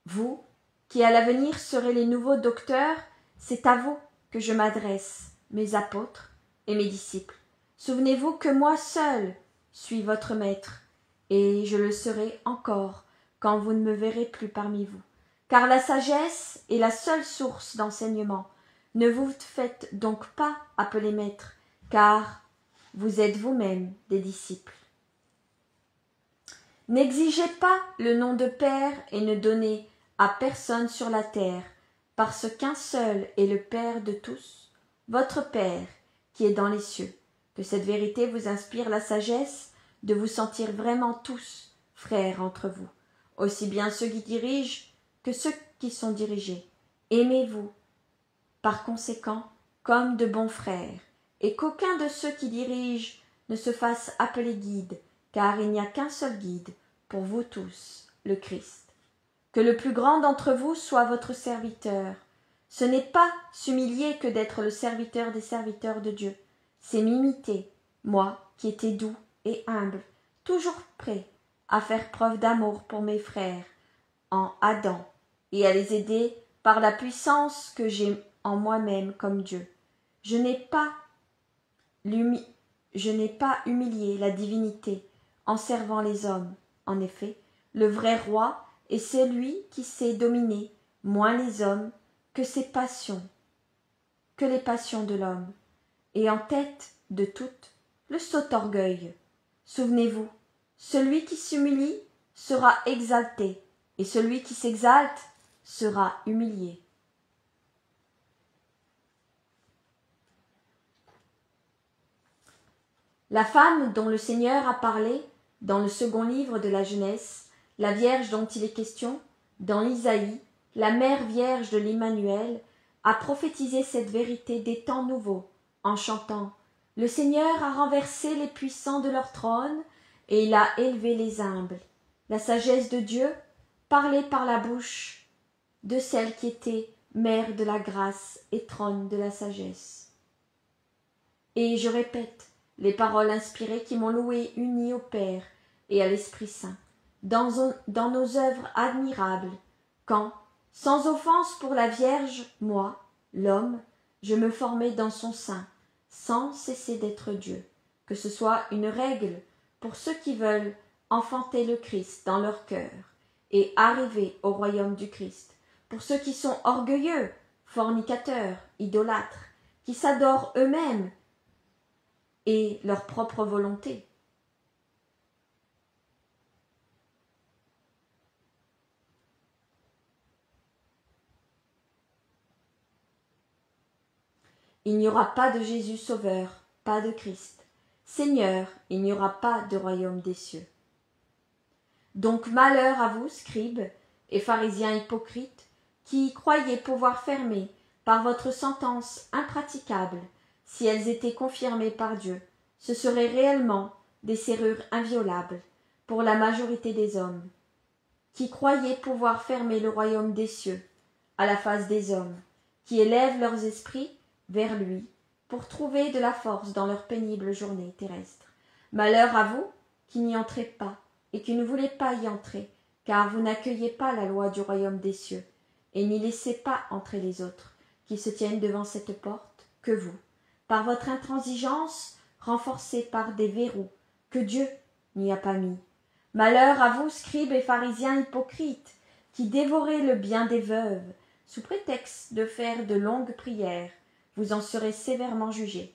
Vous, qui à l'avenir serez les nouveaux docteurs, c'est à vous que je m'adresse, mes apôtres et mes disciples. Souvenez-vous que moi seul suis votre maître, et je le serai encore quand vous ne me verrez plus parmi vous. Car la sagesse est la seule source d'enseignement. Ne vous faites donc pas appeler maître, car vous êtes vous-même des disciples. N'exigez pas le nom de Père et ne donnez à personne sur la terre, parce qu'un seul est le Père de tous, votre Père qui est dans les cieux. Que cette vérité vous inspire la sagesse de vous sentir vraiment tous frères entre vous, aussi bien ceux qui dirigent que ceux qui sont dirigés. Aimez-vous, par conséquent, comme de bons frères, et qu'aucun de ceux qui dirigent ne se fasse appeler guide, car il n'y a qu'un seul guide pour vous tous, le Christ. Que le plus grand d'entre vous soit votre serviteur. Ce n'est pas s'humilier que d'être le serviteur des serviteurs de Dieu, c'est m'imiter, moi qui étais doux et humble, toujours prêt à faire preuve d'amour pour mes frères en Adam et à les aider par la puissance que j'ai en moi-même comme Dieu. Je n'ai pas humilié la divinité en servant les hommes. En effet, le vrai roi est celui qui sait dominer moins les hommes que les passions de l'homme, et en tête de toutes le sot orgueil. Souvenez-vous, celui qui s'humilie sera exalté, et celui qui s'exalte sera humilié. La femme dont le Seigneur a parlé dans le second livre de la Genèse, la Vierge dont il est question, dans l'Isaïe, la mère vierge de l'Emmanuel, a prophétisé cette vérité des temps nouveaux, en chantant « Le Seigneur a renversé les puissants de leur trône, et il a élevé les humbles. La sagesse de Dieu, parlée par la bouche de celle qui était mère de la grâce et trône de la sagesse. » Et je répète les paroles inspirées qui m'ont loué unie au Père et à l'Esprit Saint, dans nos œuvres admirables, quand, sans offense pour la Vierge, moi, l'homme, je me formais dans son sein, sans cesser d'être Dieu, que ce soit une règle pour ceux qui veulent enfanter le Christ dans leur cœur et arriver au royaume du Christ, pour ceux qui sont orgueilleux, fornicateurs, idolâtres, qui s'adorent eux-mêmes et leur propre volonté. Il n'y aura pas de Jésus Sauveur, pas de Christ. Seigneur, il n'y aura pas de royaume des cieux. Donc malheur à vous, scribes et pharisiens hypocrites, qui croyez pouvoir fermer par votre sentence impraticable, si elles étaient confirmées par Dieu, ce seraient réellement des serrures inviolables pour la majorité des hommes, qui croyez pouvoir fermer le royaume des cieux à la face des hommes, qui élèvent leurs esprits vers lui pour trouver de la force dans leur pénible journée terrestre. Malheur à vous qui n'y entrez pas et qui ne voulez pas y entrer, car vous n'accueillez pas la loi du royaume des cieux, et n'y laissez pas entrer les autres qui se tiennent devant cette porte que vous, par votre intransigeance renforcée par des verrous que Dieu n'y a pas mis. Malheur à vous, scribes et pharisiens hypocrites, qui dévorez le bien des veuves, sous prétexte de faire de longues prières, vous en serez sévèrement jugés.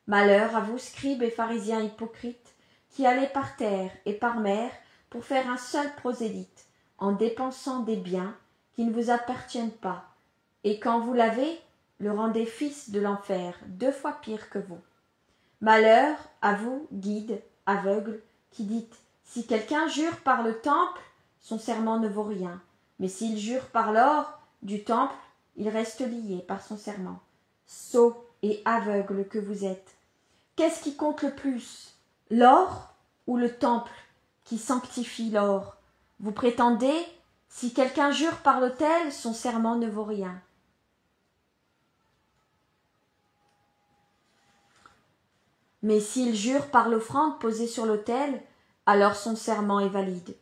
Malheur à vous, scribes et pharisiens hypocrites, qui allez par terre et par mer pour faire un seul prosélyte, en dépensant des biens qui ne vous appartiennent pas, et quand vous l'avez, le rendez fils de l'enfer, 2 fois pire que vous. Malheur à vous, guides, aveugles, qui dites « Si quelqu'un jure par le temple, son serment ne vaut rien, mais s'il jure par l'or du temple, il reste lié par son serment. » Sots et aveugles que vous êtes. Qu'est-ce qui compte le plus, l'or ou le temple qui sanctifie l'or? Vous prétendez, si quelqu'un jure par l'autel, son serment ne vaut rien. Mais s'il jure par l'offrande posée sur l'autel, alors son serment est valide.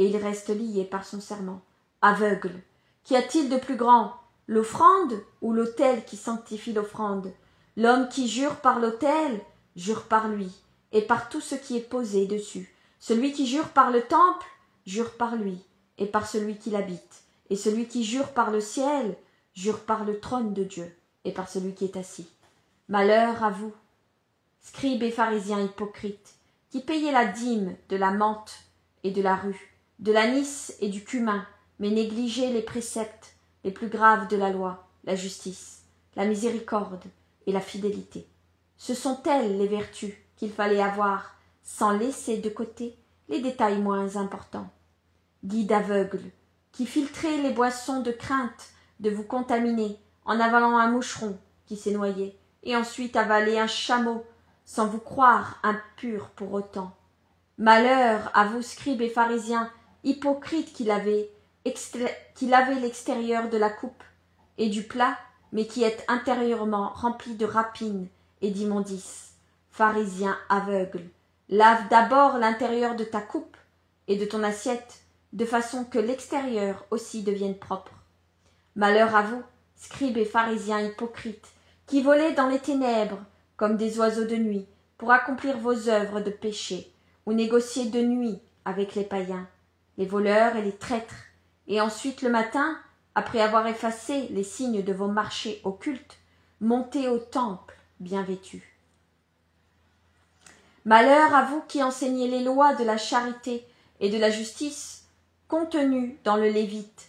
et il reste lié par son serment. Aveugle, qu'y a-t-il de plus grand, l'offrande ou l'autel qui sanctifie l'offrande? L'homme qui jure par l'autel, jure par lui, et par tout ce qui est posé dessus. Celui qui jure par le temple, jure par lui, et par celui qui l'habite. Et celui qui jure par le ciel, jure par le trône de Dieu, et par celui qui est assis. Malheur à vous, scribes et pharisiens hypocrites, qui payez la dîme de la menthe et de la rue, de l'anis et du cumin, mais négligez les préceptes les plus graves de la loi, la justice, la miséricorde et la fidélité. Ce sont elles les vertus qu'il fallait avoir, sans laisser de côté les détails moins importants. Guide aveugle, qui filtrez les boissons de crainte de vous contaminer en avalant un moucheron qui s'est noyé, et ensuite avaler un chameau sans vous croire impur pour autant. Malheur à vous, scribes et pharisiens, hypocrites qui lavez l'extérieur de la coupe et du plat, mais qui êtes intérieurement remplis de rapines et d'immondices. Pharisiens aveugles, lave d'abord l'intérieur de ta coupe et de ton assiette, de façon que l'extérieur aussi devienne propre. Malheur à vous, scribes et pharisiens hypocrites, qui volez dans les ténèbres comme des oiseaux de nuit pour accomplir vos œuvres de péché, ou négocier de nuit avec les païens, les voleurs et les traîtres, et ensuite le matin, après avoir effacé les signes de vos marchés occultes, montez au temple bien vêtus. Malheur à vous qui enseignez les lois de la charité et de la justice contenues dans le Lévitique,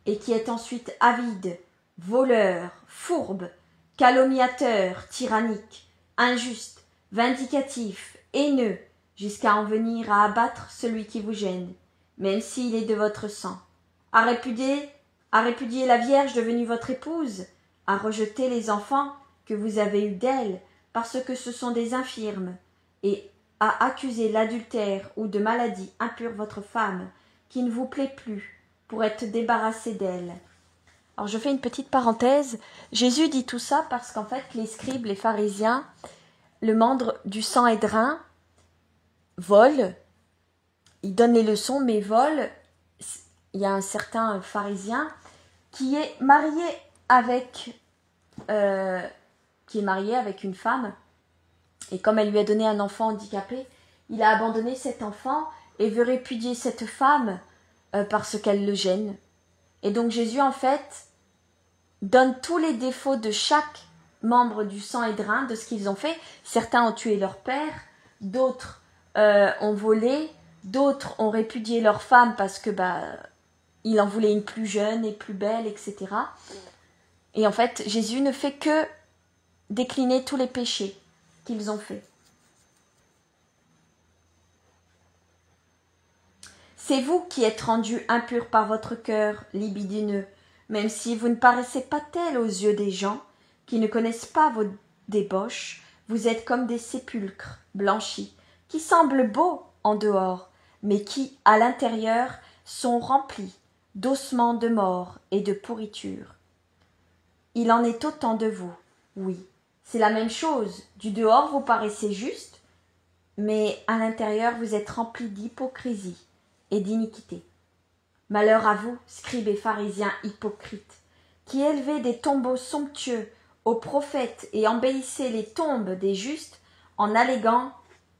et qui êtes ensuite avides, voleurs, fourbes, calomniateurs, tyranniques, injustes, vindicatifs, haineux, jusqu'à en venir à abattre celui qui vous gêne, même s'il est de votre sang, à répudier la Vierge devenue votre épouse, à rejeter les enfants que vous avez eus d'elle, parce que ce sont des infirmes, et à accuser l'adultère ou de maladie impure votre femme, qui ne vous plaît plus, pour être débarrassé d'elle. Alors je fais une petite parenthèse. Jésus dit tout ça parce qu'en fait, les scribes, les pharisiens, le membre du sang et drain, volent. Ils donnent les leçons, mais volent. Il y a un certain pharisien qui est marié avec une femme, et comme elle lui a donné un enfant handicapé, il a abandonné cet enfant et veut répudier cette femme parce qu'elle le gêne. Et donc Jésus, en fait, donne tous les défauts de chaque membre du sang et drain, de ce qu'ils ont fait. Certains ont tué leur père, d'autres ont volé, d'autres ont répudié leur femme parce que il en voulait une plus jeune et plus belle, etc. Et en fait, Jésus ne fait que décliner tous les péchés qu'ils ont faits. C'est vous qui êtes rendus impurs par votre cœur libidineux, même si vous ne paraissez pas tels aux yeux des gens qui ne connaissent pas vos débauches. Vous êtes comme des sépulcres blanchis, qui semblent beaux en dehors, mais qui, à l'intérieur, sont remplis d'ossements de mort et de pourriture. Il en est autant de vous, oui. C'est la même chose. Du dehors, vous paraissez juste, mais à l'intérieur, vous êtes remplis d'hypocrisie et d'iniquité. Malheur à vous, scribes et pharisiens hypocrites, qui élevez des tombeaux somptueux aux prophètes et embellissez les tombes des justes en alléguant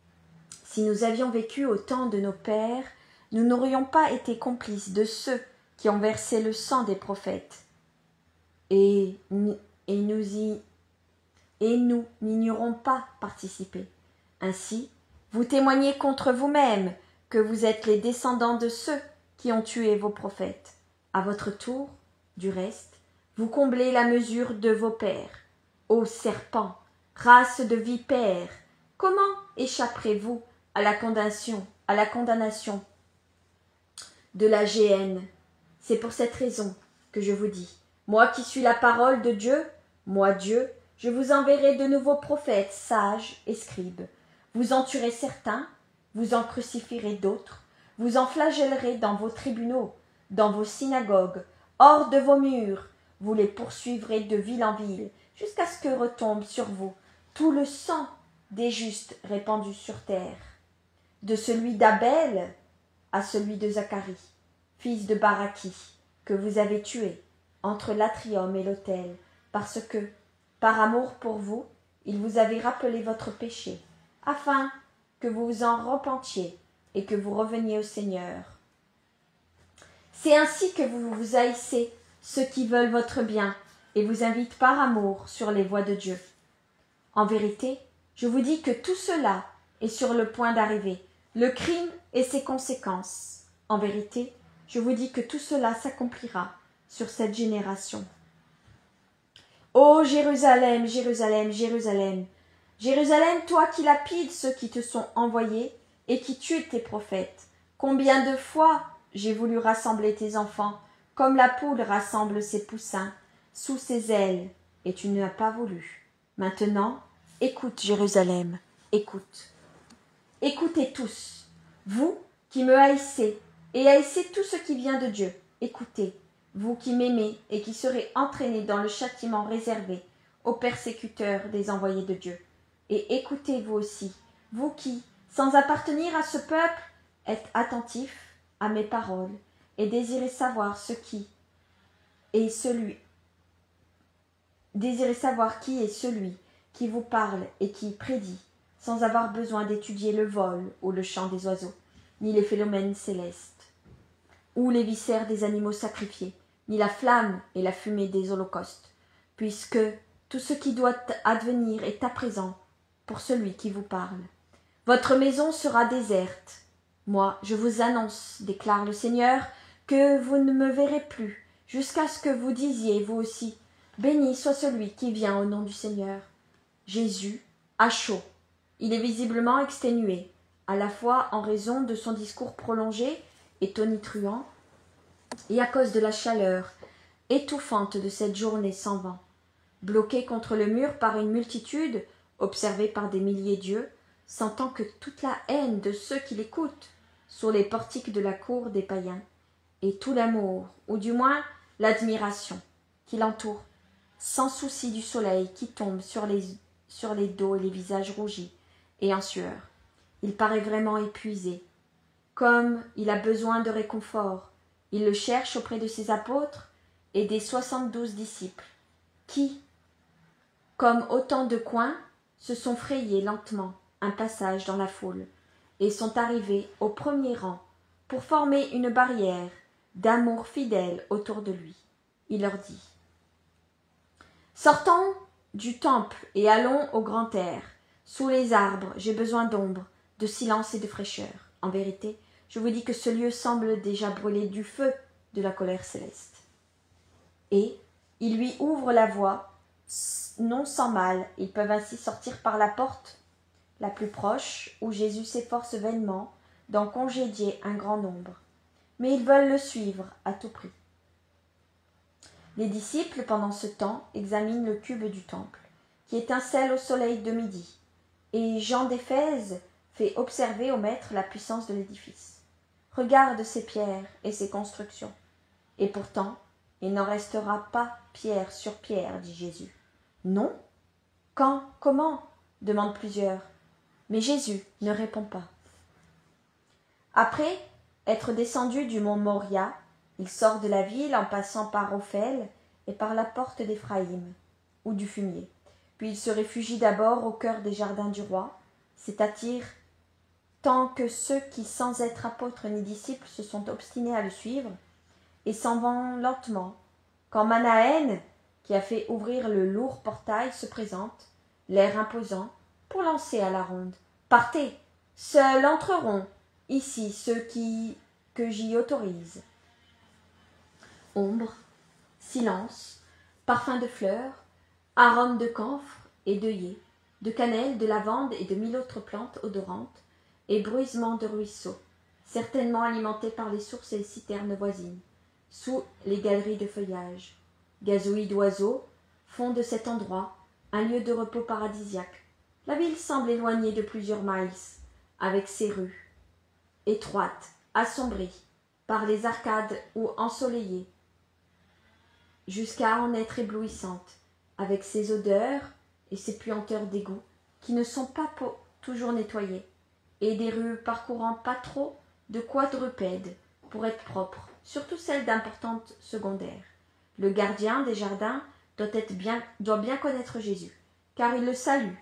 « Si nous avions vécu au temps de nos pères, nous n'aurions pas été complices de ceux qui ont versé le sang des prophètes. Et nous n'y aurons pas participé. Ainsi, vous témoignez contre vous-même que vous êtes les descendants de ceux qui ont tué vos prophètes. À votre tour, du reste, vous comblez la mesure de vos pères. Ô serpents, race de vipères, comment échapperez-vous à la condamnation de la géhenne? C'est pour cette raison que je vous dis, moi qui suis la parole de Dieu, moi Dieu, je vous enverrai de nouveaux prophètes sages et scribes. Vous en tuerez certains, vous en crucifierez d'autres, vous en flagellerez dans vos tribunaux, dans vos synagogues, hors de vos murs, vous les poursuivrez de ville en ville, jusqu'à ce que retombe sur vous tout le sang des justes répandus sur terre. De celui d'Abel à celui de Zacharie, fils de Baraki, que vous avez tué entre l'atrium et l'autel, parce que, par amour pour vous, il vous avait rappelé votre péché, afin que vous vous en repentiez et que vous reveniez au Seigneur. C'est ainsi que vous vous haïssez ceux qui veulent votre bien et vous invitent par amour sur les voies de Dieu. En vérité, je vous dis que tout cela est sur le point d'arriver, le crime et ses conséquences. En vérité, je vous dis que tout cela s'accomplira sur cette génération. Ô Jérusalem, Jérusalem, Jérusalem, Jérusalem, toi qui lapides ceux qui te sont envoyés et qui tuent tes prophètes, combien de fois j'ai voulu rassembler tes enfants, comme la poule rassemble ses poussins sous ses ailes, et tu n'as pas voulu. Maintenant, écoute Jérusalem, écoute. Écoutez tous, vous qui me haïssez, et haïssez tout ce qui vient de Dieu. Écoutez, vous qui m'aimez et qui serez entraînés dans le châtiment réservé aux persécuteurs des envoyés de Dieu. Et écoutez vous aussi, vous qui, sans appartenir à ce peuple, êtes attentifs à mes paroles et désirez savoir qui est celui qui vous parle et qui prédit, sans avoir besoin d'étudier le vol ou le chant des oiseaux, ni les phénomènes célestes, ou les viscères des animaux sacrifiés, ni la flamme et la fumée des holocaustes, puisque tout ce qui doit advenir est à présent pour celui qui vous parle. Votre maison sera déserte. Moi, je vous annonce, déclare le Seigneur, que vous ne me verrez plus, jusqu'à ce que vous disiez, vous aussi, béni soit celui qui vient au nom du Seigneur. Jésus a chaud. Il est visiblement exténué, à la fois en raison de son discours prolongé et tonitruant, et à cause de la chaleur étouffante de cette journée sans vent. Bloqué contre le mur par une multitude, observé par des milliers d'yeux, sentant que toute la haine de ceux qui l'écoutent sur les portiques de la cour des païens, et tout l'amour, ou du moins l'admiration, qui l'entoure, sans souci du soleil qui tombe sur les dos et les visages rougis et en sueur. Il paraît vraiment épuisé. Comme il a besoin de réconfort, il le cherche auprès de ses apôtres et des 72 disciples, qui, comme autant de coins, se sont frayés lentement un passage dans la foule et sont arrivés au premier rang pour former une barrière d'amour fidèle autour de lui. Il leur dit : Sortons du temple et allons au grand air. Sous les arbres, j'ai besoin d'ombre, de silence et de fraîcheur. En vérité, je vous dis que ce lieu semble déjà brûler du feu de la colère céleste. Et il lui ouvre la voie, non sans mal. Ils peuvent ainsi sortir par la porte la plus proche, où Jésus s'efforce vainement d'en congédier un grand nombre. Mais ils veulent le suivre à tout prix. Les disciples, pendant ce temps, examinent le cube du temple, qui étincelle au soleil de midi, et Jean d'Éphèse fait observer au maître la puissance de l'édifice. Regarde ces pierres et ces constructions. Et pourtant, il n'en restera pas pierre sur pierre, dit Jésus. Non ? Quand ? Comment ? Demandent plusieurs. Mais Jésus ne répond pas. Après être descendu du mont Moria, il sort de la ville en passant par Ophel et par la porte d'Éphraïm, ou du fumier. Puis il se réfugie d'abord au cœur des jardins du roi, c'est-à-dire tant que ceux qui, sans être apôtres ni disciples, se sont obstinés à le suivre, et s'en vont lentement, quand Manahen, qui a fait ouvrir le lourd portail, se présente, l'air imposant, pour lancer à la ronde. Partez, seuls entreront ici ceux que j'y autorise. Ombre, silence, parfum de fleurs, arôme de camphre et d'œillet, de cannelle, de lavande et de 1000 autres plantes odorantes, et bruissement de ruisseaux, certainement alimentés par les sources et les citernes voisines, sous les galeries de feuillage. Gazouillis d'oiseaux font de cet endroit un lieu de repos paradisiaque. La ville semble éloignée de plusieurs miles, avec ses rues étroites, assombries par les arcades ou ensoleillées, jusqu'à en être éblouissante, avec ses odeurs et ses puanteurs d'égouts qui ne sont pas toujours nettoyées, et des rues parcourant pas trop de quadrupèdes pour être propres, surtout celles d'importantes secondaires. Le gardien des jardins doit bien connaître Jésus, car il le salue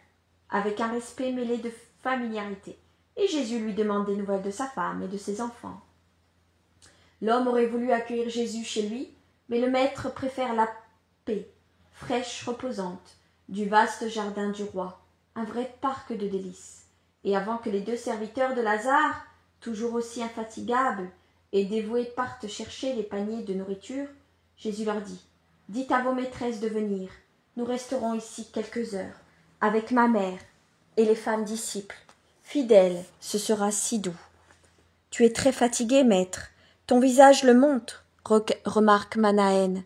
avec un respect mêlé de familiarité, et Jésus lui demande des nouvelles de sa femme et de ses enfants. L'homme aurait voulu accueillir Jésus chez lui, mais le maître préfère la paix, fraîche, reposante, du vaste jardin du roi, un vrai parc de délices. Et avant que les deux serviteurs de Lazare, toujours aussi infatigables et dévoués, partent chercher les paniers de nourriture, Jésus leur dit « Dites à vos maîtresses de venir, nous resterons ici quelques heures, avec ma mère et les femmes disciples. Fidèles, ce sera si doux. »« Tu es très fatigué, maître, ton visage le montre, remarque Manahen. »«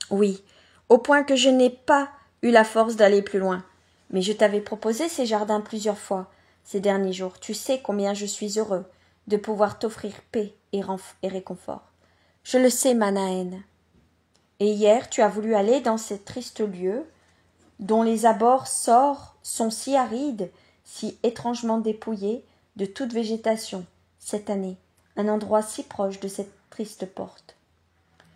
Oui, au point que je n'ai pas eu la force d'aller plus loin. Mais je t'avais proposé ces jardins plusieurs fois ces derniers jours. Tu sais combien je suis heureux de pouvoir t'offrir paix et réconfort. Je le sais, Manahen. Et hier, tu as voulu aller dans ces tristes lieux, dont les abords sont si arides, si étrangement dépouillés de toute végétation, cette année, un endroit si proche de cette triste porte.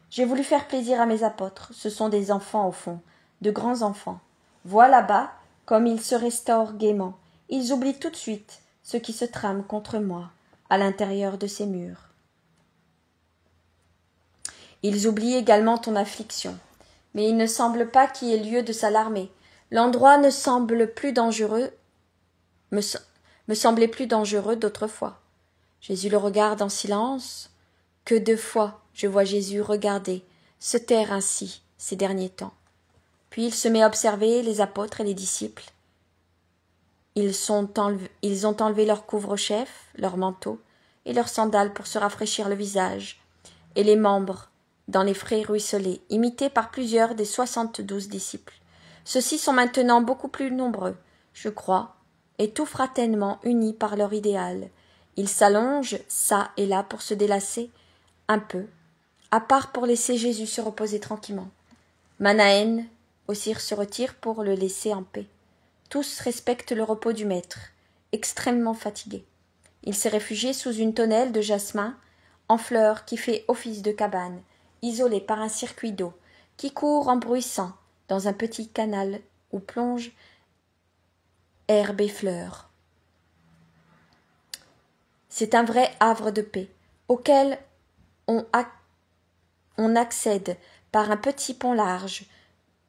J'ai voulu faire plaisir à mes apôtres, ce sont des enfants au fond, de grands enfants. Vois là-bas comme ils se restaurent gaiement, ils oublient tout de suite ce qui se trame contre moi, à l'intérieur de ces murs. Ils oublient également ton affliction, mais il ne semble pas qu'il y ait lieu de s'alarmer. L'endroit ne semble plus dangereux, me semblait plus dangereux d'autrefois. Jésus le regarde en silence. Que de fois je vois Jésus regarder, se taire ainsi ces derniers temps. Puis il se met à observer les apôtres et les disciples. Ils ont enlevé leur couvre-chef, leurs manteaux et leurs sandales pour se rafraîchir le visage, et les membres dans les frais ruisselets, imités par plusieurs des 72 disciples. Ceux-ci sont maintenant beaucoup plus nombreux, je crois, et tout fraternellement unis par leur idéal. Ils s'allongent çà et là pour se délasser un peu, à part pour laisser Jésus se reposer tranquillement. Manahen aussi se retire pour le laisser en paix. Tous respectent le repos du maître, extrêmement fatigué. Il s'est réfugié sous une tonnelle de jasmin en fleurs qui fait office de cabane, isolée par un circuit d'eau, qui court en bruissant dans un petit canal où plongent herbe et fleurs. C'est un vrai havre de paix, auquel on accède par un petit pont large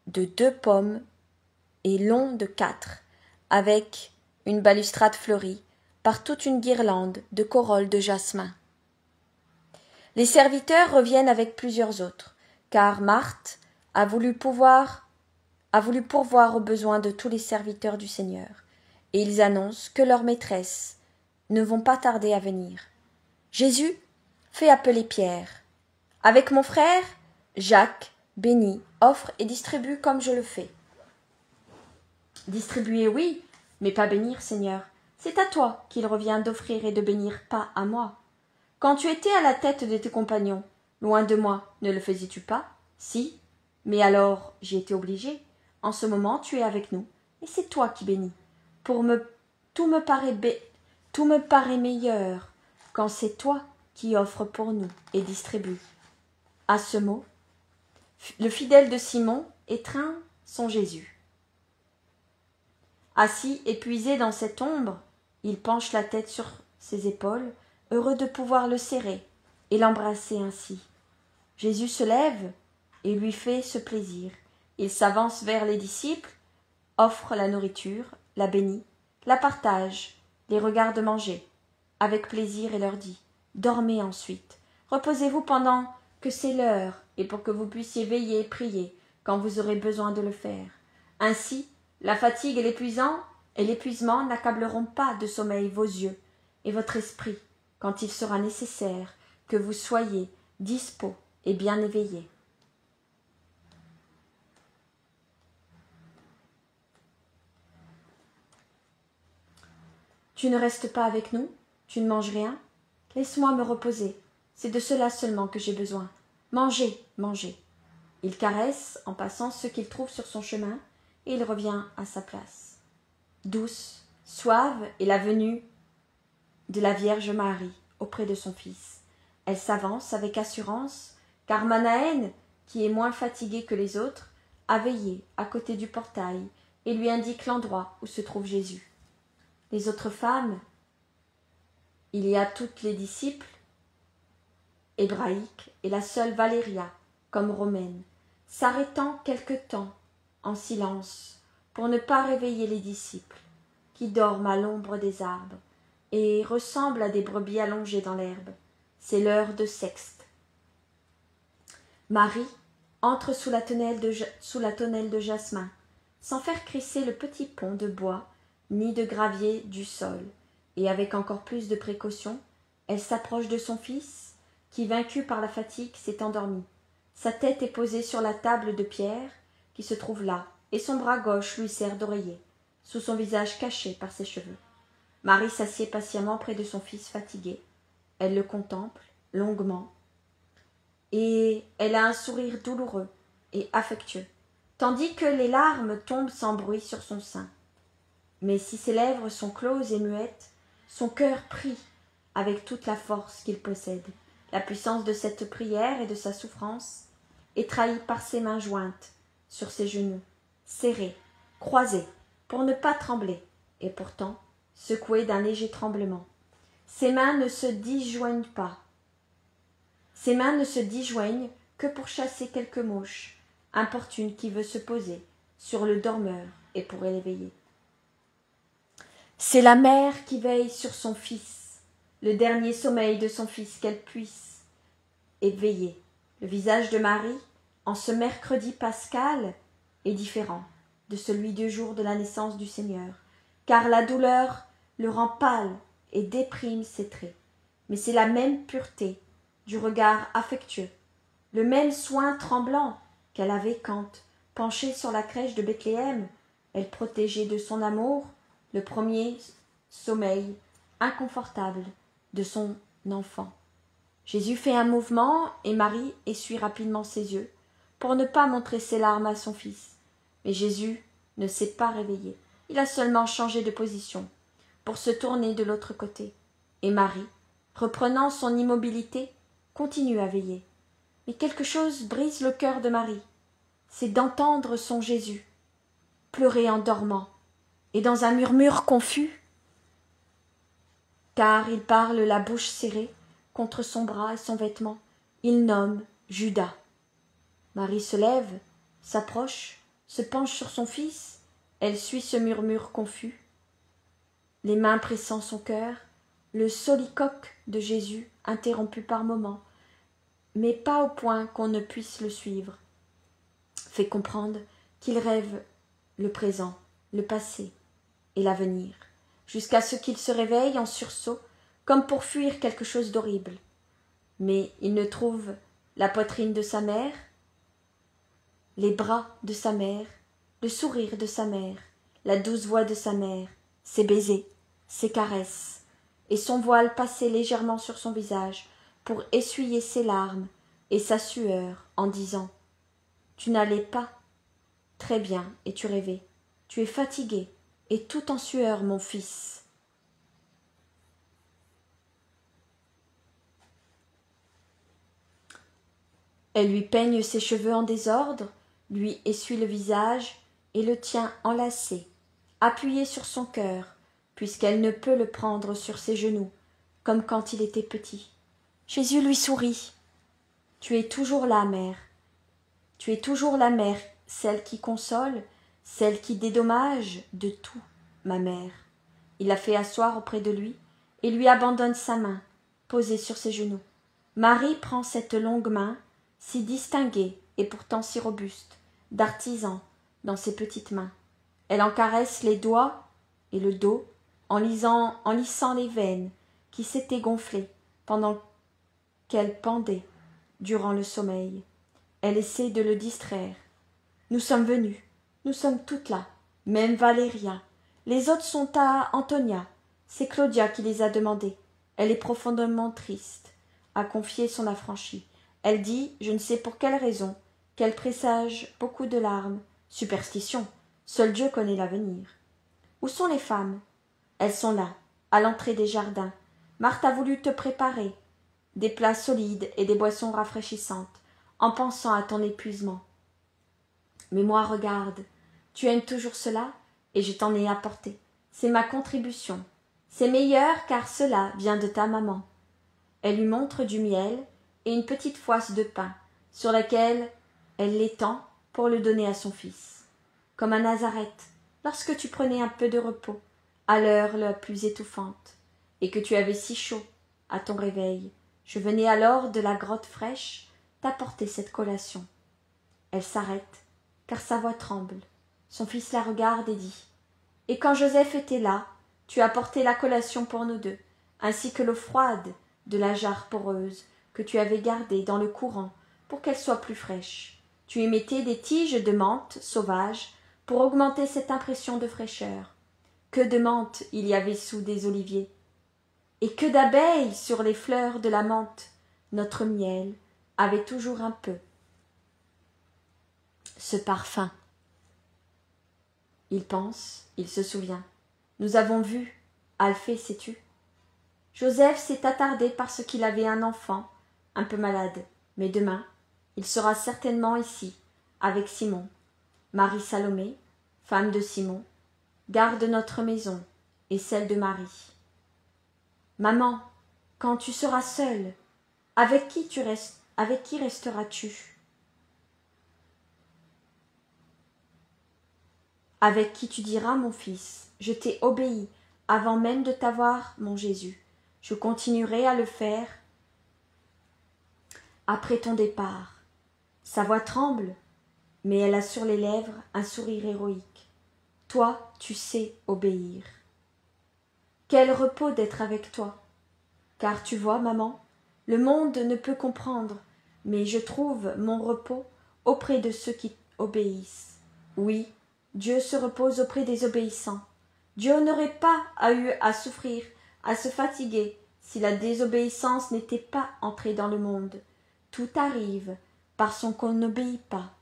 de 2 pommes et long de 4, avec une balustrade fleurie par toute une guirlande de corolles de jasmin. Les serviteurs reviennent avec plusieurs autres, car Marthe a voulu pourvoir aux besoins de tous les serviteurs du Seigneur, et ils annoncent que leurs maîtresses ne vont pas tarder à venir. Jésus fait appeler Pierre. Avec mon frère, Jacques, bénit, offre et distribue comme je le fais. Distribuer, oui, mais pas bénir, Seigneur. C'est à toi qu'il revient d'offrir et de bénir, pas à moi. Quand tu étais à la tête de tes compagnons, loin de moi, ne le faisais-tu pas? Si, mais alors j'y étais obligé. En ce moment, tu es avec nous, et c'est toi qui bénis. Tout me paraît meilleur quand c'est toi qui offres pour nous et distribue. À ce mot, le fidèle de Simon étreint son Jésus. Assis, épuisé dans cette ombre, il penche la tête sur ses épaules, heureux de pouvoir le serrer et l'embrasser ainsi. Jésus se lève et lui fait ce plaisir. Il s'avance vers les disciples, offre la nourriture, la bénit, la partage, les regarde manger, avec plaisir et leur dit « Dormez ensuite, reposez-vous pendant que c'est l'heure et pour que vous puissiez veiller et prier quand vous aurez besoin de le faire. Ainsi, la fatigue et l'épuisement n'accableront pas de sommeil vos yeux et votre esprit quand il sera nécessaire que vous soyez dispos et bien éveillés. » Tu ne restes pas avec nous? Tu ne manges rien? Laisse-moi me reposer. C'est de cela seulement que j'ai besoin. Mangez, mangez. Il caresse en passant ce qu'il trouve sur son chemin et il revient à sa place. Douce, suave est la venue de la Vierge Marie auprès de son Fils. Elle s'avance avec assurance, car Manaën, qui est moins fatiguée que les autres, a veillé à côté du portail et lui indique l'endroit où se trouve Jésus. Les autres femmes, il y a toutes les disciples hébraïques et la seule Valéria, comme romaine, s'arrêtant quelque temps en silence pour ne pas réveiller les disciples, qui dorment à l'ombre des arbres et ressemblent à des brebis allongées dans l'herbe. C'est l'heure de sexte. Marie entre sous la tonnelle de jasmin, sans faire crisser le petit pont de bois ni de gravier du sol, et avec encore plus de précaution, elle s'approche de son fils, qui, vaincu par la fatigue, s'est endormi. Sa tête est posée sur la table de pierre qui se trouve là, et son bras gauche lui sert d'oreiller, sous son visage caché par ses cheveux. Marie s'assied patiemment près de son fils fatigué. Elle le contemple longuement, et elle a un sourire douloureux et affectueux, tandis que les larmes tombent sans bruit sur son sein. Mais si ses lèvres sont closes et muettes, son cœur prie avec toute la force qu'il possède. La puissance de cette prière et de sa souffrance est trahie par ses mains jointes sur ses genoux, serrées, croisées, pour ne pas trembler, et pourtant secouées d'un léger tremblement. Ses mains ne se disjoignent pas. Ses mains ne se disjoignent que pour chasser quelque mouche importune qui veut se poser sur le dormeur et pour l'éveiller. C'est la mère qui veille sur son fils, le dernier sommeil de son fils qu'elle puisse éveiller. Le visage de Marie, en ce mercredi pascal, est différent de celui du jour de la naissance du Seigneur, car la douleur le rend pâle et déprime ses traits. Mais c'est la même pureté du regard affectueux, le même soin tremblant qu'elle avait quand, penchée sur la crèche de Bethléem, elle protégeait de son amour le premier sommeil inconfortable de son enfant. Jésus fait un mouvement et Marie essuie rapidement ses yeux pour ne pas montrer ses larmes à son fils. Mais Jésus ne s'est pas réveillé. Il a seulement changé de position pour se tourner de l'autre côté. Et Marie, reprenant son immobilité, continue à veiller. Mais quelque chose brise le cœur de Marie. C'est d'entendre son Jésus pleurer en dormant et dans un murmure confus, car il parle la bouche serrée contre son bras et son vêtement. Il nomme Judas. Marie se lève, s'approche, se penche sur son fils. Elle suit ce murmure confus, les mains pressant son cœur, le soliloque de Jésus interrompu par moments, mais pas au point qu'on ne puisse le suivre, fait comprendre qu'il rêve le présent, le passé et l'avenir, jusqu'à ce qu'il se réveille en sursaut, comme pour fuir quelque chose d'horrible. Mais il ne trouve la poitrine de sa mère, les bras de sa mère, le sourire de sa mère, la douce voix de sa mère, ses baisers, ses caresses, et son voile passé légèrement sur son visage pour essuyer ses larmes et sa sueur en disant « Tu n'allais pas très bien et tu rêvais. Tu es fatigué et tout en sueur, mon fils. » Elle lui peigne ses cheveux en désordre, lui essuie le visage et le tient enlacé, appuyé sur son cœur, puisqu'elle ne peut le prendre sur ses genoux, comme quand il était petit. Jésus lui sourit. « Tu es toujours là, mère. Tu es toujours la mère, celle qui console, celle qui dédommage de tout, ma mère. » Il la fait asseoir auprès de lui et lui abandonne sa main, posée sur ses genoux. Marie prend cette longue main, si distinguée et pourtant si robuste, d'artisan, dans ses petites mains. Elle en caresse les doigts et le dos, en lissant les veines qui s'étaient gonflées pendant qu'elle pendait durant le sommeil. Elle essaie de le distraire. « Nous sommes venus, nous sommes toutes là, même Valéria. Les autres sont à Antonia. C'est Claudia qui les a demandées. Elle est profondément triste, a confié son affranchie. Elle dit, je ne sais pour quelle raison, qu'elle présage beaucoup de larmes. Superstition, seul Dieu connaît l'avenir. Où sont les femmes? Elles sont là, à l'entrée des jardins. Marthe a voulu te préparer des plats solides et des boissons rafraîchissantes, en pensant à ton épuisement. Mais moi, regarde, tu aimes toujours cela, et je t'en ai apporté. C'est ma contribution. C'est meilleur car cela vient de ta maman. Elle lui montre du miel et une petite fouasse de pain, sur laquelle elle l'étend pour le donner à son fils. Comme à Nazareth, lorsque tu prenais un peu de repos, à l'heure la plus étouffante, et que tu avais si chaud à ton réveil, je venais alors de la grotte fraîche t'apporter cette collation. Elle s'arrête, car sa voix tremble. Son fils la regarde et dit « Et quand Joseph était là, tu as apporté la collation pour nous deux, ainsi que l'eau froide de la jarre poreuse que tu avais gardée dans le courant pour qu'elle soit plus fraîche. Tu y mettais des tiges de menthe sauvages pour augmenter cette impression de fraîcheur. Que de menthe il y avait sous des oliviers, et que d'abeilles sur les fleurs de la menthe. Notre miel avait toujours un peu ce parfum. » Il pense, il se souvient. Nous avons vu, Alphée, sais-tu? Joseph s'est attardé parce qu'il avait un enfant, un peu malade, mais demain, il sera certainement ici, avec Simon. Marie-Salomé, femme de Simon, garde notre maison et celle de Marie. Maman, quand tu seras seule, avec qui resteras-tu? Avec qui tu diras, mon fils, je t'ai obéi avant même de t'avoir, mon Jésus. Je continuerai à le faire après ton départ. Sa voix tremble, mais elle a sur les lèvres un sourire héroïque. Toi, tu sais obéir. Quel repos d'être avec toi. Car tu vois, maman, le monde ne peut comprendre, mais je trouve mon repos auprès de ceux qui obéissent. Oui, Dieu se repose auprès des obéissants. Dieu n'aurait pas eu à souffrir, à se fatiguer, si la désobéissance n'était pas entrée dans le monde. Tout arrive parce qu'on n'obéit pas.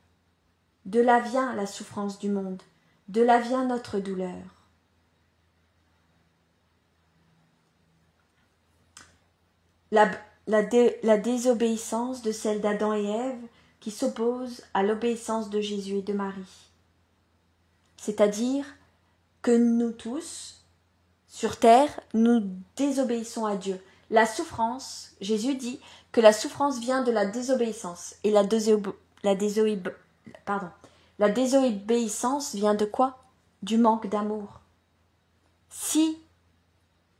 De là vient la souffrance du monde, de là vient notre douleur. La désobéissance de celle d'Adam et Ève qui s'oppose à l'obéissance de Jésus et de Marie. C'est-à-dire que nous tous, sur terre, nous désobéissons à Dieu. La souffrance, Jésus dit que la souffrance vient de la désobéissance. Et la désobéissance vient de quoi? Du manque d'amour. Si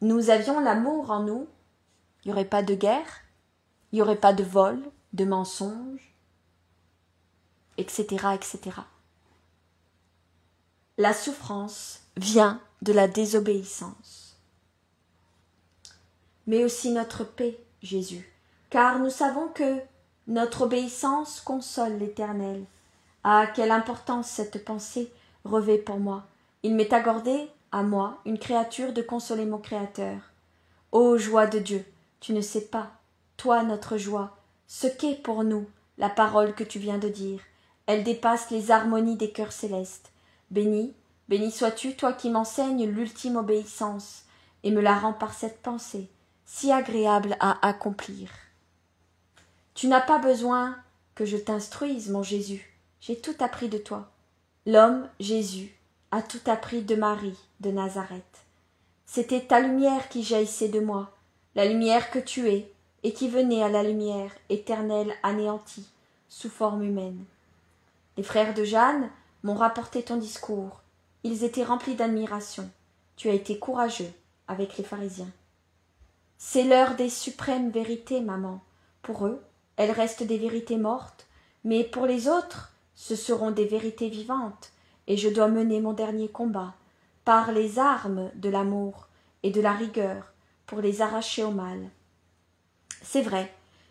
nous avions l'amour en nous, il n'y aurait pas de guerre, il n'y aurait pas de vol, de mensonges, etc., etc. La souffrance vient de la désobéissance. Mais aussi notre paix, Jésus, car nous savons que notre obéissance console l'Éternel. Ah, quelle importance cette pensée revêt pour moi. Il m'est accordé, à moi, une créature de consoler mon Créateur. Ô joie de Dieu, tu ne sais pas, toi notre joie, ce qu'est pour nous la parole que tu viens de dire. Elle dépasse les harmonies des cœurs célestes. Béni, béni sois-tu, toi qui m'enseignes l'ultime obéissance, et me la rends par cette pensée, si agréable à accomplir. Tu n'as pas besoin que je t'instruise, mon Jésus, j'ai tout appris de toi. L'homme, Jésus, a tout appris de Marie de Nazareth. C'était ta lumière qui jaillissait de moi, la lumière que tu es, et qui venait à la lumière éternelle anéantie, sous forme humaine. Les frères de Jeanne m'ont rapporté ton discours. Ils étaient remplis d'admiration. Tu as été courageux avec les pharisiens. C'est l'heure des suprêmes vérités, maman. Pour eux, elles restent des vérités mortes, mais pour les autres, ce seront des vérités vivantes, et je dois mener mon dernier combat, par les armes de l'amour et de la rigueur, pour les arracher au mal. C'est vrai,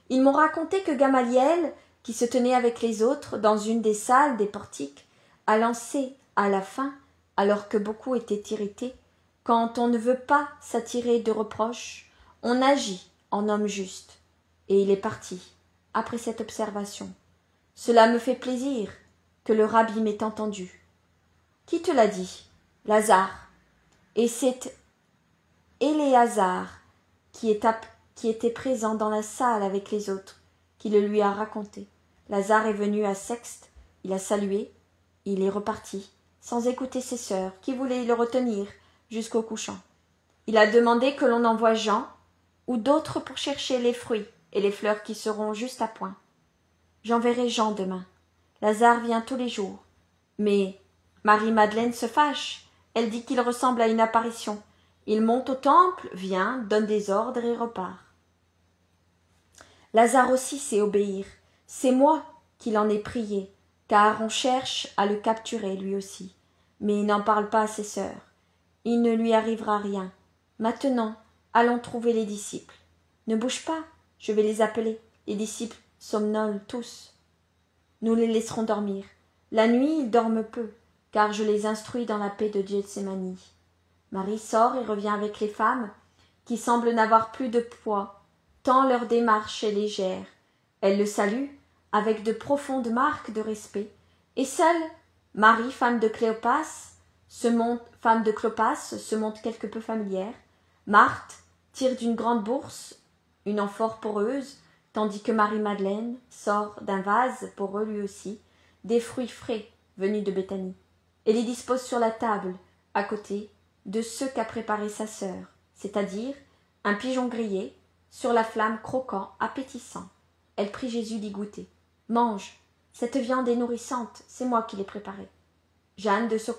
ils m'ont raconté que Gamaliel, qui se tenait avec les autres dans une des salles des portiques, a lancé à la fin, alors que beaucoup étaient irrités, quand on ne veut pas s'attirer de reproches, on agit en homme juste. Et il est parti, après cette observation. Cela me fait plaisir que le rabbi m'ait entendu. Qui te l'a dit? Lazare. Et c'est Éléazar qui était présent dans la salle avec les autres, qui le lui a raconté. Lazare est venu à Sexte, il a salué, il est reparti, sans écouter ses sœurs, qui voulaient le retenir jusqu'au couchant. Il a demandé que l'on envoie Jean ou d'autres pour chercher les fruits et les fleurs qui seront juste à point. J'enverrai Jean demain. Lazare vient tous les jours. Mais Marie-Madeleine se fâche. Elle dit qu'il ressemble à une apparition. Il monte au temple, vient, donne des ordres et repart. Lazare aussi sait obéir. C'est moi qui l'en ai prié, car on cherche à le capturer lui aussi. Mais il n'en parle pas à ses sœurs. Il ne lui arrivera rien. Maintenant, allons trouver les disciples. Ne bouge pas, je vais les appeler. Les disciples somnolent tous. Nous les laisserons dormir. La nuit, ils dorment peu, car je les instruis dans la paix de Gethsémani. Marie sort et revient avec les femmes, qui semblent n'avoir plus de poids, tant leur démarche est légère. Elle le salue avec de profondes marques de respect, et seule Marie, femme de Cléopas, se montre quelque peu familière. Marthe tire d'une grande bourse une amphore poreuse, tandis que Marie-Madeleine sort d'un vase poreux lui aussi des fruits frais venus de Béthanie, et les dispose sur la table, à côté de ceux qu'a préparés sa sœur, c'est-à-dire un pigeon grillé, sur la flamme croquant, appétissant. Elle prie Jésus d'y goûter. « Mange, cette viande est nourrissante, c'est moi qui l'ai préparée. » Jeanne, de son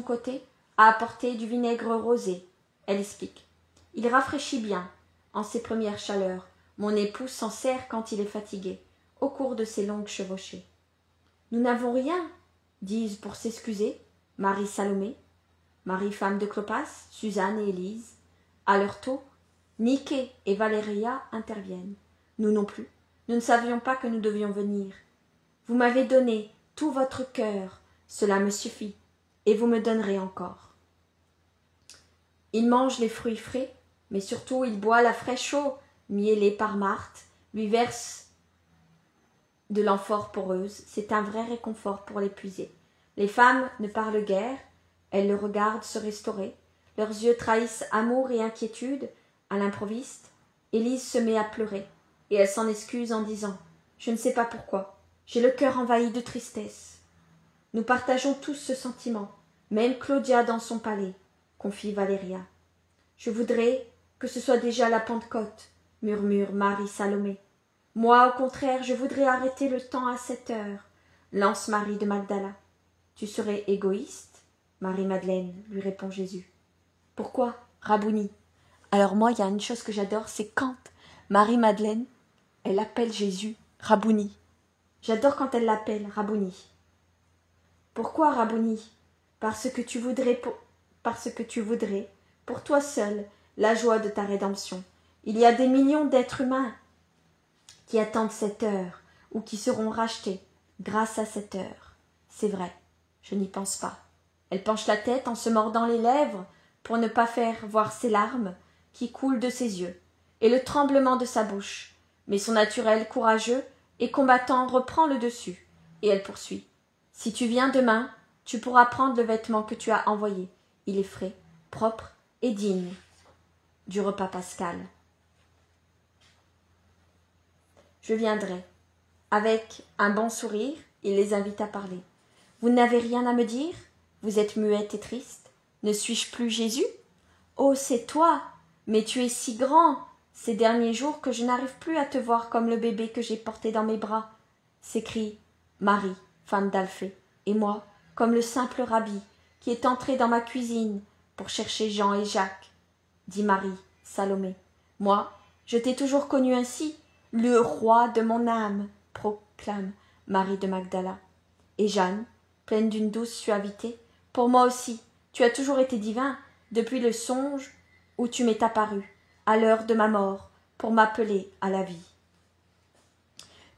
côté, a apporté du vinaigre rosé. Elle explique. « Il rafraîchit bien, en ses premières chaleurs. Mon époux s'en sert quand il est fatigué, au cours de ses longues chevauchées. » Nous n'avons rien, disent pour s'excuser Marie Salomé, Marie femme de Clopas, Suzanne et Élise. À leur tour, Niké et Valéria interviennent. Nous non plus, nous ne savions pas que nous devions venir. Vous m'avez donné tout votre cœur, cela me suffit, et vous me donnerez encore. Il mange les fruits frais, mais surtout il boit la fraîche eau, mielée par Marthe, lui verse de l'amphore poreuse. C'est un vrai réconfort pour l'épuisé. Les femmes ne parlent guère, elles le regardent se restaurer. Leurs yeux trahissent amour et inquiétude. À l'improviste, Élise se met à pleurer, et elle s'en excuse en disant « Je ne sais pas pourquoi, j'ai le cœur envahi de tristesse. » Nous partageons tous ce sentiment, même Claudia dans son palais, confie Valéria. « Je voudrais que ce soit déjà la Pentecôte, » murmure Marie Salomé. « Moi, au contraire, je voudrais arrêter le temps à 7 heures, » lance Marie de Magdala. « Tu serais égoïste, Marie-Madeleine, » lui répond Jésus. « Pourquoi, Rabouni ?» Alors moi, il y a une chose que j'adore, c'est quand Marie-Madeleine, elle appelle Jésus Rabouni. J'adore quand elle l'appelle Rabouni. Pourquoi Rabouni? Parce que tu voudrais, pour toi seul, la joie de ta rédemption. Il y a des millions d'êtres humains qui attendent cette heure ou qui seront rachetés grâce à cette heure. C'est vrai, je n'y pense pas. Elle penche la tête en se mordant les lèvres pour ne pas faire voir ses larmes qui coulent de ses yeux et le tremblement de sa bouche. Mais son naturel courageux et combattant reprend le dessus, et elle poursuit. Si tu viens demain, tu pourras prendre le vêtement que tu as envoyé. Il est frais, propre et digne du repas pascal. Je viendrai. Avec un bon sourire, il les invite à parler. Vous n'avez rien à me dire? Vous êtes muette et triste? Ne suis-je plus Jésus? Oh, c'est toi! Mais tu es si grand ces derniers jours que je n'arrive plus à te voir comme le bébé que j'ai porté dans mes bras, s'écrie Marie, femme d'Alphée, et moi, comme le simple rabbi qui est entré dans ma cuisine pour chercher Jean et Jacques, dit Marie, Salomé. Moi, je t'ai toujours connu ainsi, le roi de mon âme, proclame Marie de Magdala. Et Jeanne, pleine d'une douce suavité, pour moi aussi, tu as toujours été divin, depuis le songe où tu m'es apparu, à l'heure de ma mort, pour m'appeler à la vie.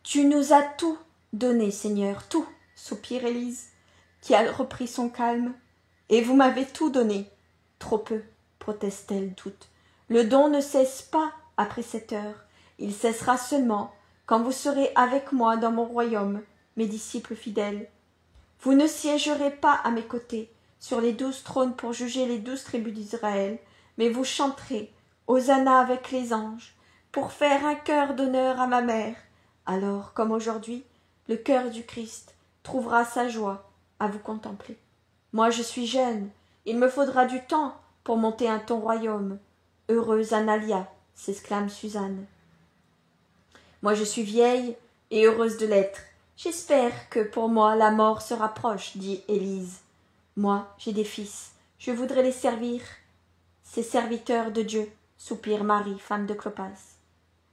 Tu nous as tout donné, Seigneur, tout, soupire Élise, qui a repris son calme. Et vous m'avez tout donné. Trop peu, proteste-t-elle toute. Le don ne cesse pas après cette heure. Il cessera seulement quand vous serez avec moi dans mon royaume, mes disciples fidèles. Vous ne siégerez pas à mes côtés sur les 12 trônes pour juger les 12 tribus d'Israël, mais vous chanterez Hosanna avec les anges, pour faire un cœur d'honneur à ma mère. Alors, comme aujourd'hui, le cœur du Christ trouvera sa joie à vous contempler. Moi je suis jeune, il me faudra du temps pour monter à ton royaume. Heureuse Analia, s'exclame Suzanne. Moi je suis vieille et heureuse de l'être. J'espère que pour moi la mort se rapproche, dit Élise. Moi j'ai des fils, je voudrais les servir. Ces serviteurs de Dieu, soupire Marie, femme de Clopas.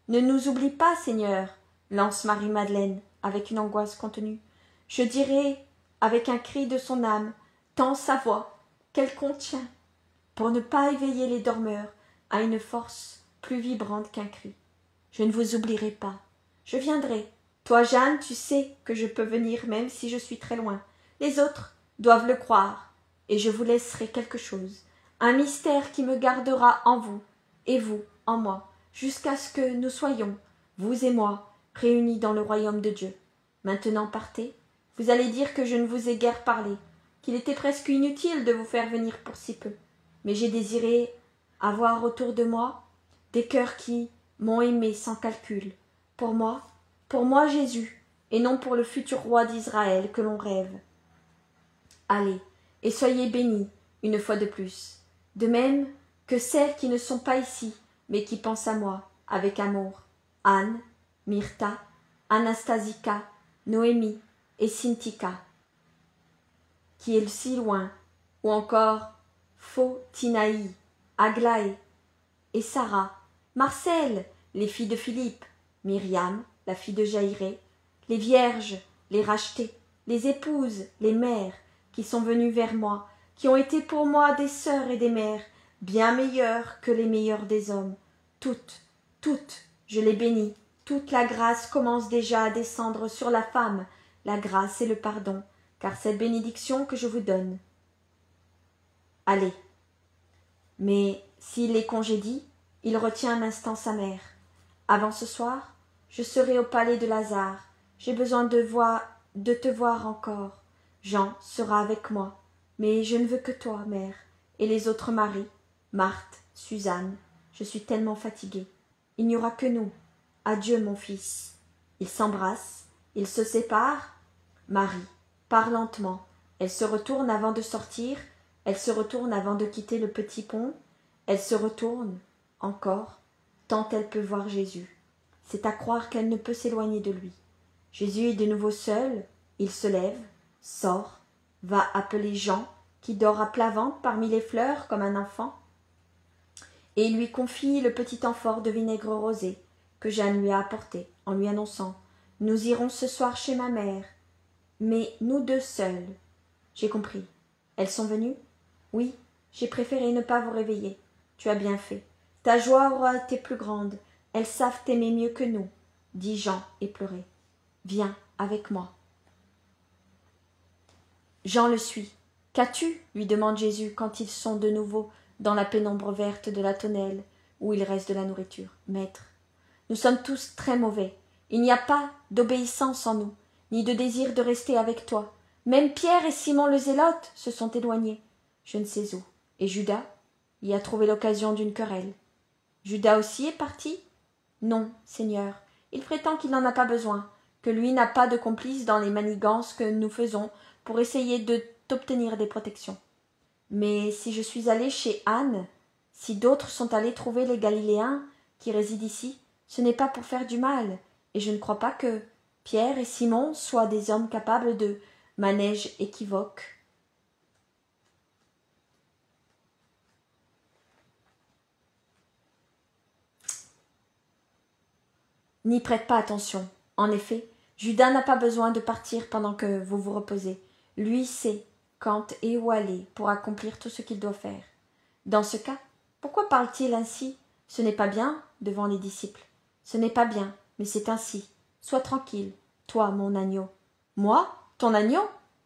Ne nous oublie pas, Seigneur, lance Marie-Madeleine avec une angoisse contenue. Je dirai, avec un cri de son âme, tant sa voix qu'elle contient, pour ne pas éveiller les dormeurs à une force plus vibrante qu'un cri. Je ne vous oublierai pas. Je viendrai. Toi, Jeanne, tu sais que je peux venir même si je suis très loin. Les autres doivent le croire, et je vous laisserai quelque chose, un mystère qui me gardera en vous, et vous en moi, jusqu'à ce que nous soyons, vous et moi, réunis dans le royaume de Dieu. Maintenant partez, vous allez dire que je ne vous ai guère parlé, qu'il était presque inutile de vous faire venir pour si peu, mais j'ai désiré avoir autour de moi des cœurs qui m'ont aimé sans calcul, pour moi Jésus, et non pour le futur roi d'Israël que l'on rêve. Allez, et soyez bénis une fois de plus, de même que celles qui ne sont pas ici, mais qui pensent à moi avec amour, Anne, Myrta, Anastasica, Noémie et Cynthia, qui est si loin, ou encore Photinaï, Aglaé et Sarah, Marcel, les filles de Philippe, Myriam, la fille de Jaïré, les vierges, les rachetées, les épouses, les mères, qui sont venues vers moi, qui ont été pour moi des sœurs et des mères, bien meilleures que les meilleurs des hommes. Toutes, je les bénis. Toute la grâce commence déjà à descendre sur la femme, la grâce et le pardon, car cette bénédiction que je vous donne. Allez. Mais s'il les congédie, il retient un instant sa mère. Avant ce soir, je serai au palais de Lazare. J'ai besoin de te voir encore. Jean sera avec moi, mais je ne veux que toi, mère, et les autres maris, Marthe, Suzanne. Je suis tellement fatiguée. Il n'y aura que nous. Adieu, mon fils. Ils s'embrassent, ils se séparent. Marie part lentement. Elle se retourne avant de sortir, elle se retourne avant de quitter le petit pont, elle se retourne encore, tant elle peut voir Jésus. C'est à croire qu'elle ne peut s'éloigner de lui. Jésus est de nouveau seul, il se lève, sort, va appeler Jean, qui dort à plat ventre parmi les fleurs comme un enfant, et il lui confie le petit amphore de vinaigre rosé que Jeanne lui a apporté, en lui annonçant « Nous irons ce soir chez ma mère, mais nous deux seuls. » J'ai compris. Elles sont venues ? Oui, j'ai préféré ne pas vous réveiller. Tu as bien fait. Ta joie aura été plus grande. Elles savent t'aimer mieux que nous, dit Jean éploré. Viens avec moi. Jean le suit. Qu'as-tu ? lui demande Jésus quand ils sont de nouveau dans la pénombre verte de la tonnelle où il reste de la nourriture. Maître, nous sommes tous très mauvais. Il n'y a pas d'obéissance en nous, ni de désir de rester avec toi. Même Pierre et Simon le Zélote se sont éloignés. Je ne sais où. Et Judas y a trouvé l'occasion d'une querelle. Judas aussi est parti ? Non, Seigneur. Il prétend qu'il n'en a pas besoin, que lui n'a pas de complice dans les manigances que nous faisons pour essayer de t'obtenir des protections. Mais si je suis allé chez Anne, si d'autres sont allés trouver les Galiléens qui résident ici, ce n'est pas pour faire du mal, et je ne crois pas que Pierre et Simon soient des hommes capables de manèges équivoques. N'y prête pas attention. En effet, Judas n'a pas besoin de partir pendant que vous vous reposez. Lui sait quand et où aller pour accomplir tout ce qu'il doit faire. Dans ce cas, pourquoi parle-t-il ainsi ? Ce n'est pas bien devant les disciples. Ce n'est pas bien, mais c'est ainsi. Sois tranquille, toi, mon agneau. Moi, ton agneau ?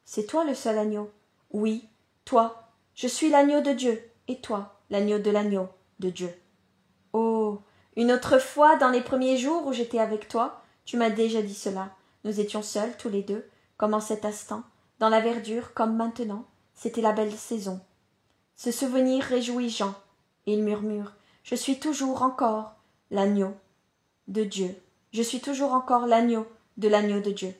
C'est toi le seul agneau. Oui, toi. Je suis l'agneau de Dieu, et toi, l'agneau de Dieu. Oh, une autre fois, dans les premiers jours où j'étais avec toi, tu m'as déjà dit cela. Nous étions seuls, tous les deux, comme en cet instant, dans la verdure, comme maintenant. C'était la belle saison. Ce souvenir réjouit Jean, et il murmure « Je suis toujours encore l'agneau de Dieu. Je suis toujours encore l'agneau de Dieu.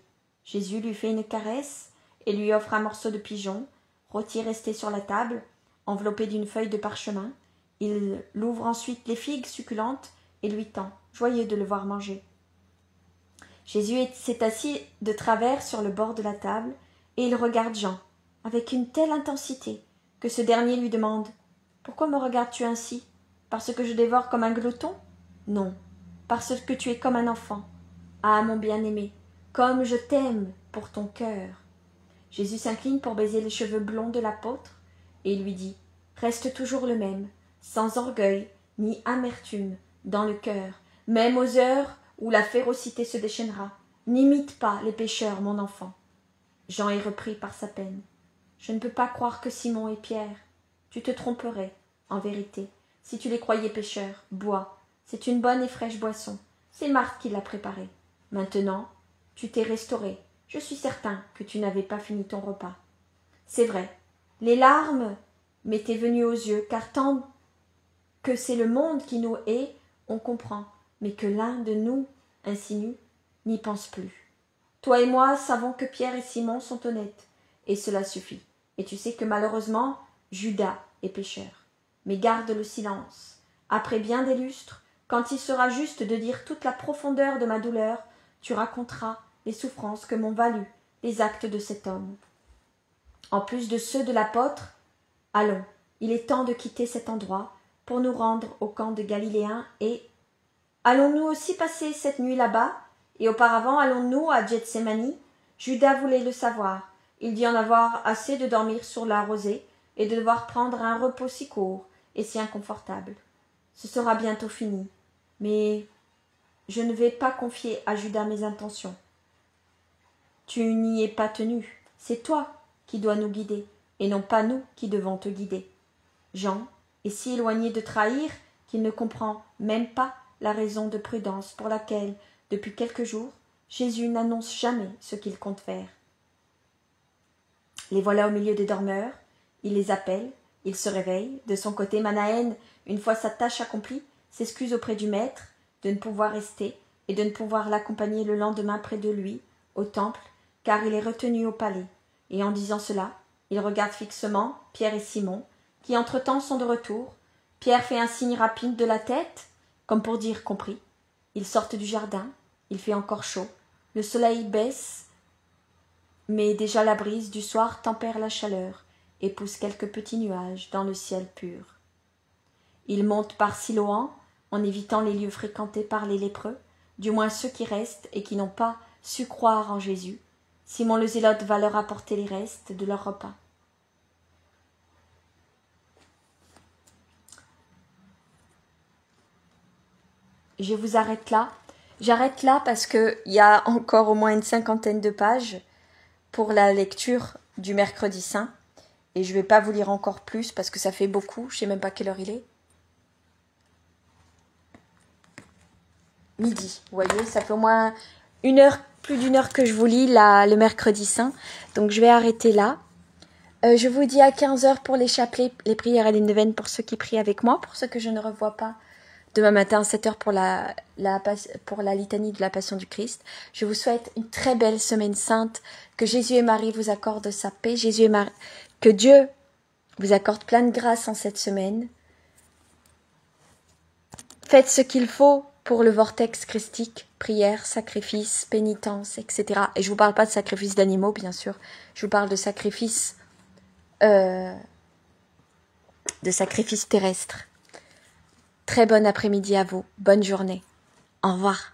Jésus lui fait une caresse et lui offre un morceau de pigeon, rôti resté sur la table, enveloppé d'une feuille de parchemin. Il l'ouvre ensuite les figues succulentes et lui tend, joyeux de le voir manger. Jésus s'est assis de travers sur le bord de la table et il regarde Jean avec une telle intensité que ce dernier lui demande « Pourquoi me regardes-tu ainsi? Parce que je dévore comme un glouton? Non, parce que tu es comme un enfant. Ah, mon bien-aimé, comme je t'aime pour ton cœur. » Jésus s'incline pour baiser les cheveux blonds de l'apôtre et lui dit « Reste toujours le même, sans orgueil ni amertume dans le cœur, même aux heures où la férocité se déchaînera. N'imite pas les pécheurs, mon enfant. » Jean est repris par sa peine. « Je ne peux pas croire que Simon et Pierre. Tu te tromperais, en vérité, si tu les croyais pécheurs. Bois, c'est une bonne et fraîche boisson. C'est Marthe qui l'a préparée. Maintenant, tu t'es restauré. Je suis certain que tu n'avais pas fini ton repas. C'est vrai, les larmes m'étaient venues aux yeux, car tant que c'est le monde qui nous hait, on comprend, mais que l'un de nous, ainsi nu, n'y pense plus. Toi et moi savons que Pierre et Simon sont honnêtes, et cela suffit. Et tu sais que malheureusement, Judas est pécheur. Mais garde le silence. Après bien des lustres, quand il sera juste de dire toute la profondeur de ma douleur, tu raconteras les souffrances que m'ont valu les actes de cet homme. En plus de ceux de l'apôtre, allons, il est temps de quitter cet endroit pour nous rendre au camp de Galiléens et allons-nous aussi passer cette nuit là-bas et auparavant allons-nous à Gethsémani? Judas voulait le savoir. Il dit en avoir assez de dormir sur la rosée et de devoir prendre un repos si court et si inconfortable. Ce sera bientôt fini, mais je ne vais pas confier à Judas mes intentions. Tu n'y es pas tenu, c'est toi qui dois nous guider, et non pas nous qui devons te guider. Jean est si éloigné de trahir qu'il ne comprend même pas la raison de prudence pour laquelle, depuis quelques jours, Jésus n'annonce jamais ce qu'il compte faire. Les voilà au milieu des dormeurs, il les appelle, ils se réveillent. De son côté, Manahen, une fois sa tâche accomplie, s'excuse auprès du maître de ne pouvoir rester et de ne pouvoir l'accompagner le lendemain près de lui, au temple, car il est retenu au palais. Et en disant cela, il regarde fixement Pierre et Simon, qui entre-temps sont de retour. Pierre fait un signe rapide de la tête, comme pour dire compris. Ils sortent du jardin, il fait encore chaud, le soleil baisse, mais déjà la brise du soir tempère la chaleur et pousse quelques petits nuages dans le ciel pur. Ils montent par Siloam, en évitant les lieux fréquentés par les lépreux, du moins ceux qui restent et qui n'ont pas su croire en Jésus. Simon le Zélote va leur apporter les restes de leur repas. Je vous arrête là. J'arrête là parce qu'il y a encore au moins une 50aine de pages pour la lecture du mercredi saint. Et je ne vais pas vous lire encore plus parce que ça fait beaucoup. Je ne sais même pas quelle heure il est. Midi, vous voyez, ça fait au moins plus d'une heure que je vous lis le mercredi saint. Donc je vais arrêter là. Je vous dis à 15h pour les chapelets, les prières et les neuvaines pour ceux qui prient avec moi, pour ceux que je ne revois pas. Demain matin à 7h pour la litanie de la Passion du Christ. Je vous souhaite une très belle semaine sainte. Que Jésus et Marie vous accordent sa paix. Que Dieu vous accorde plein de grâce en cette semaine. Faites ce qu'il faut pour le vortex christique. Prière, sacrifice, pénitence, etc. Et je vous parle pas de sacrifice d'animaux, bien sûr. Je vous parle de sacrifice terrestre. Très bon après-midi à vous. Bonne journée. Au revoir.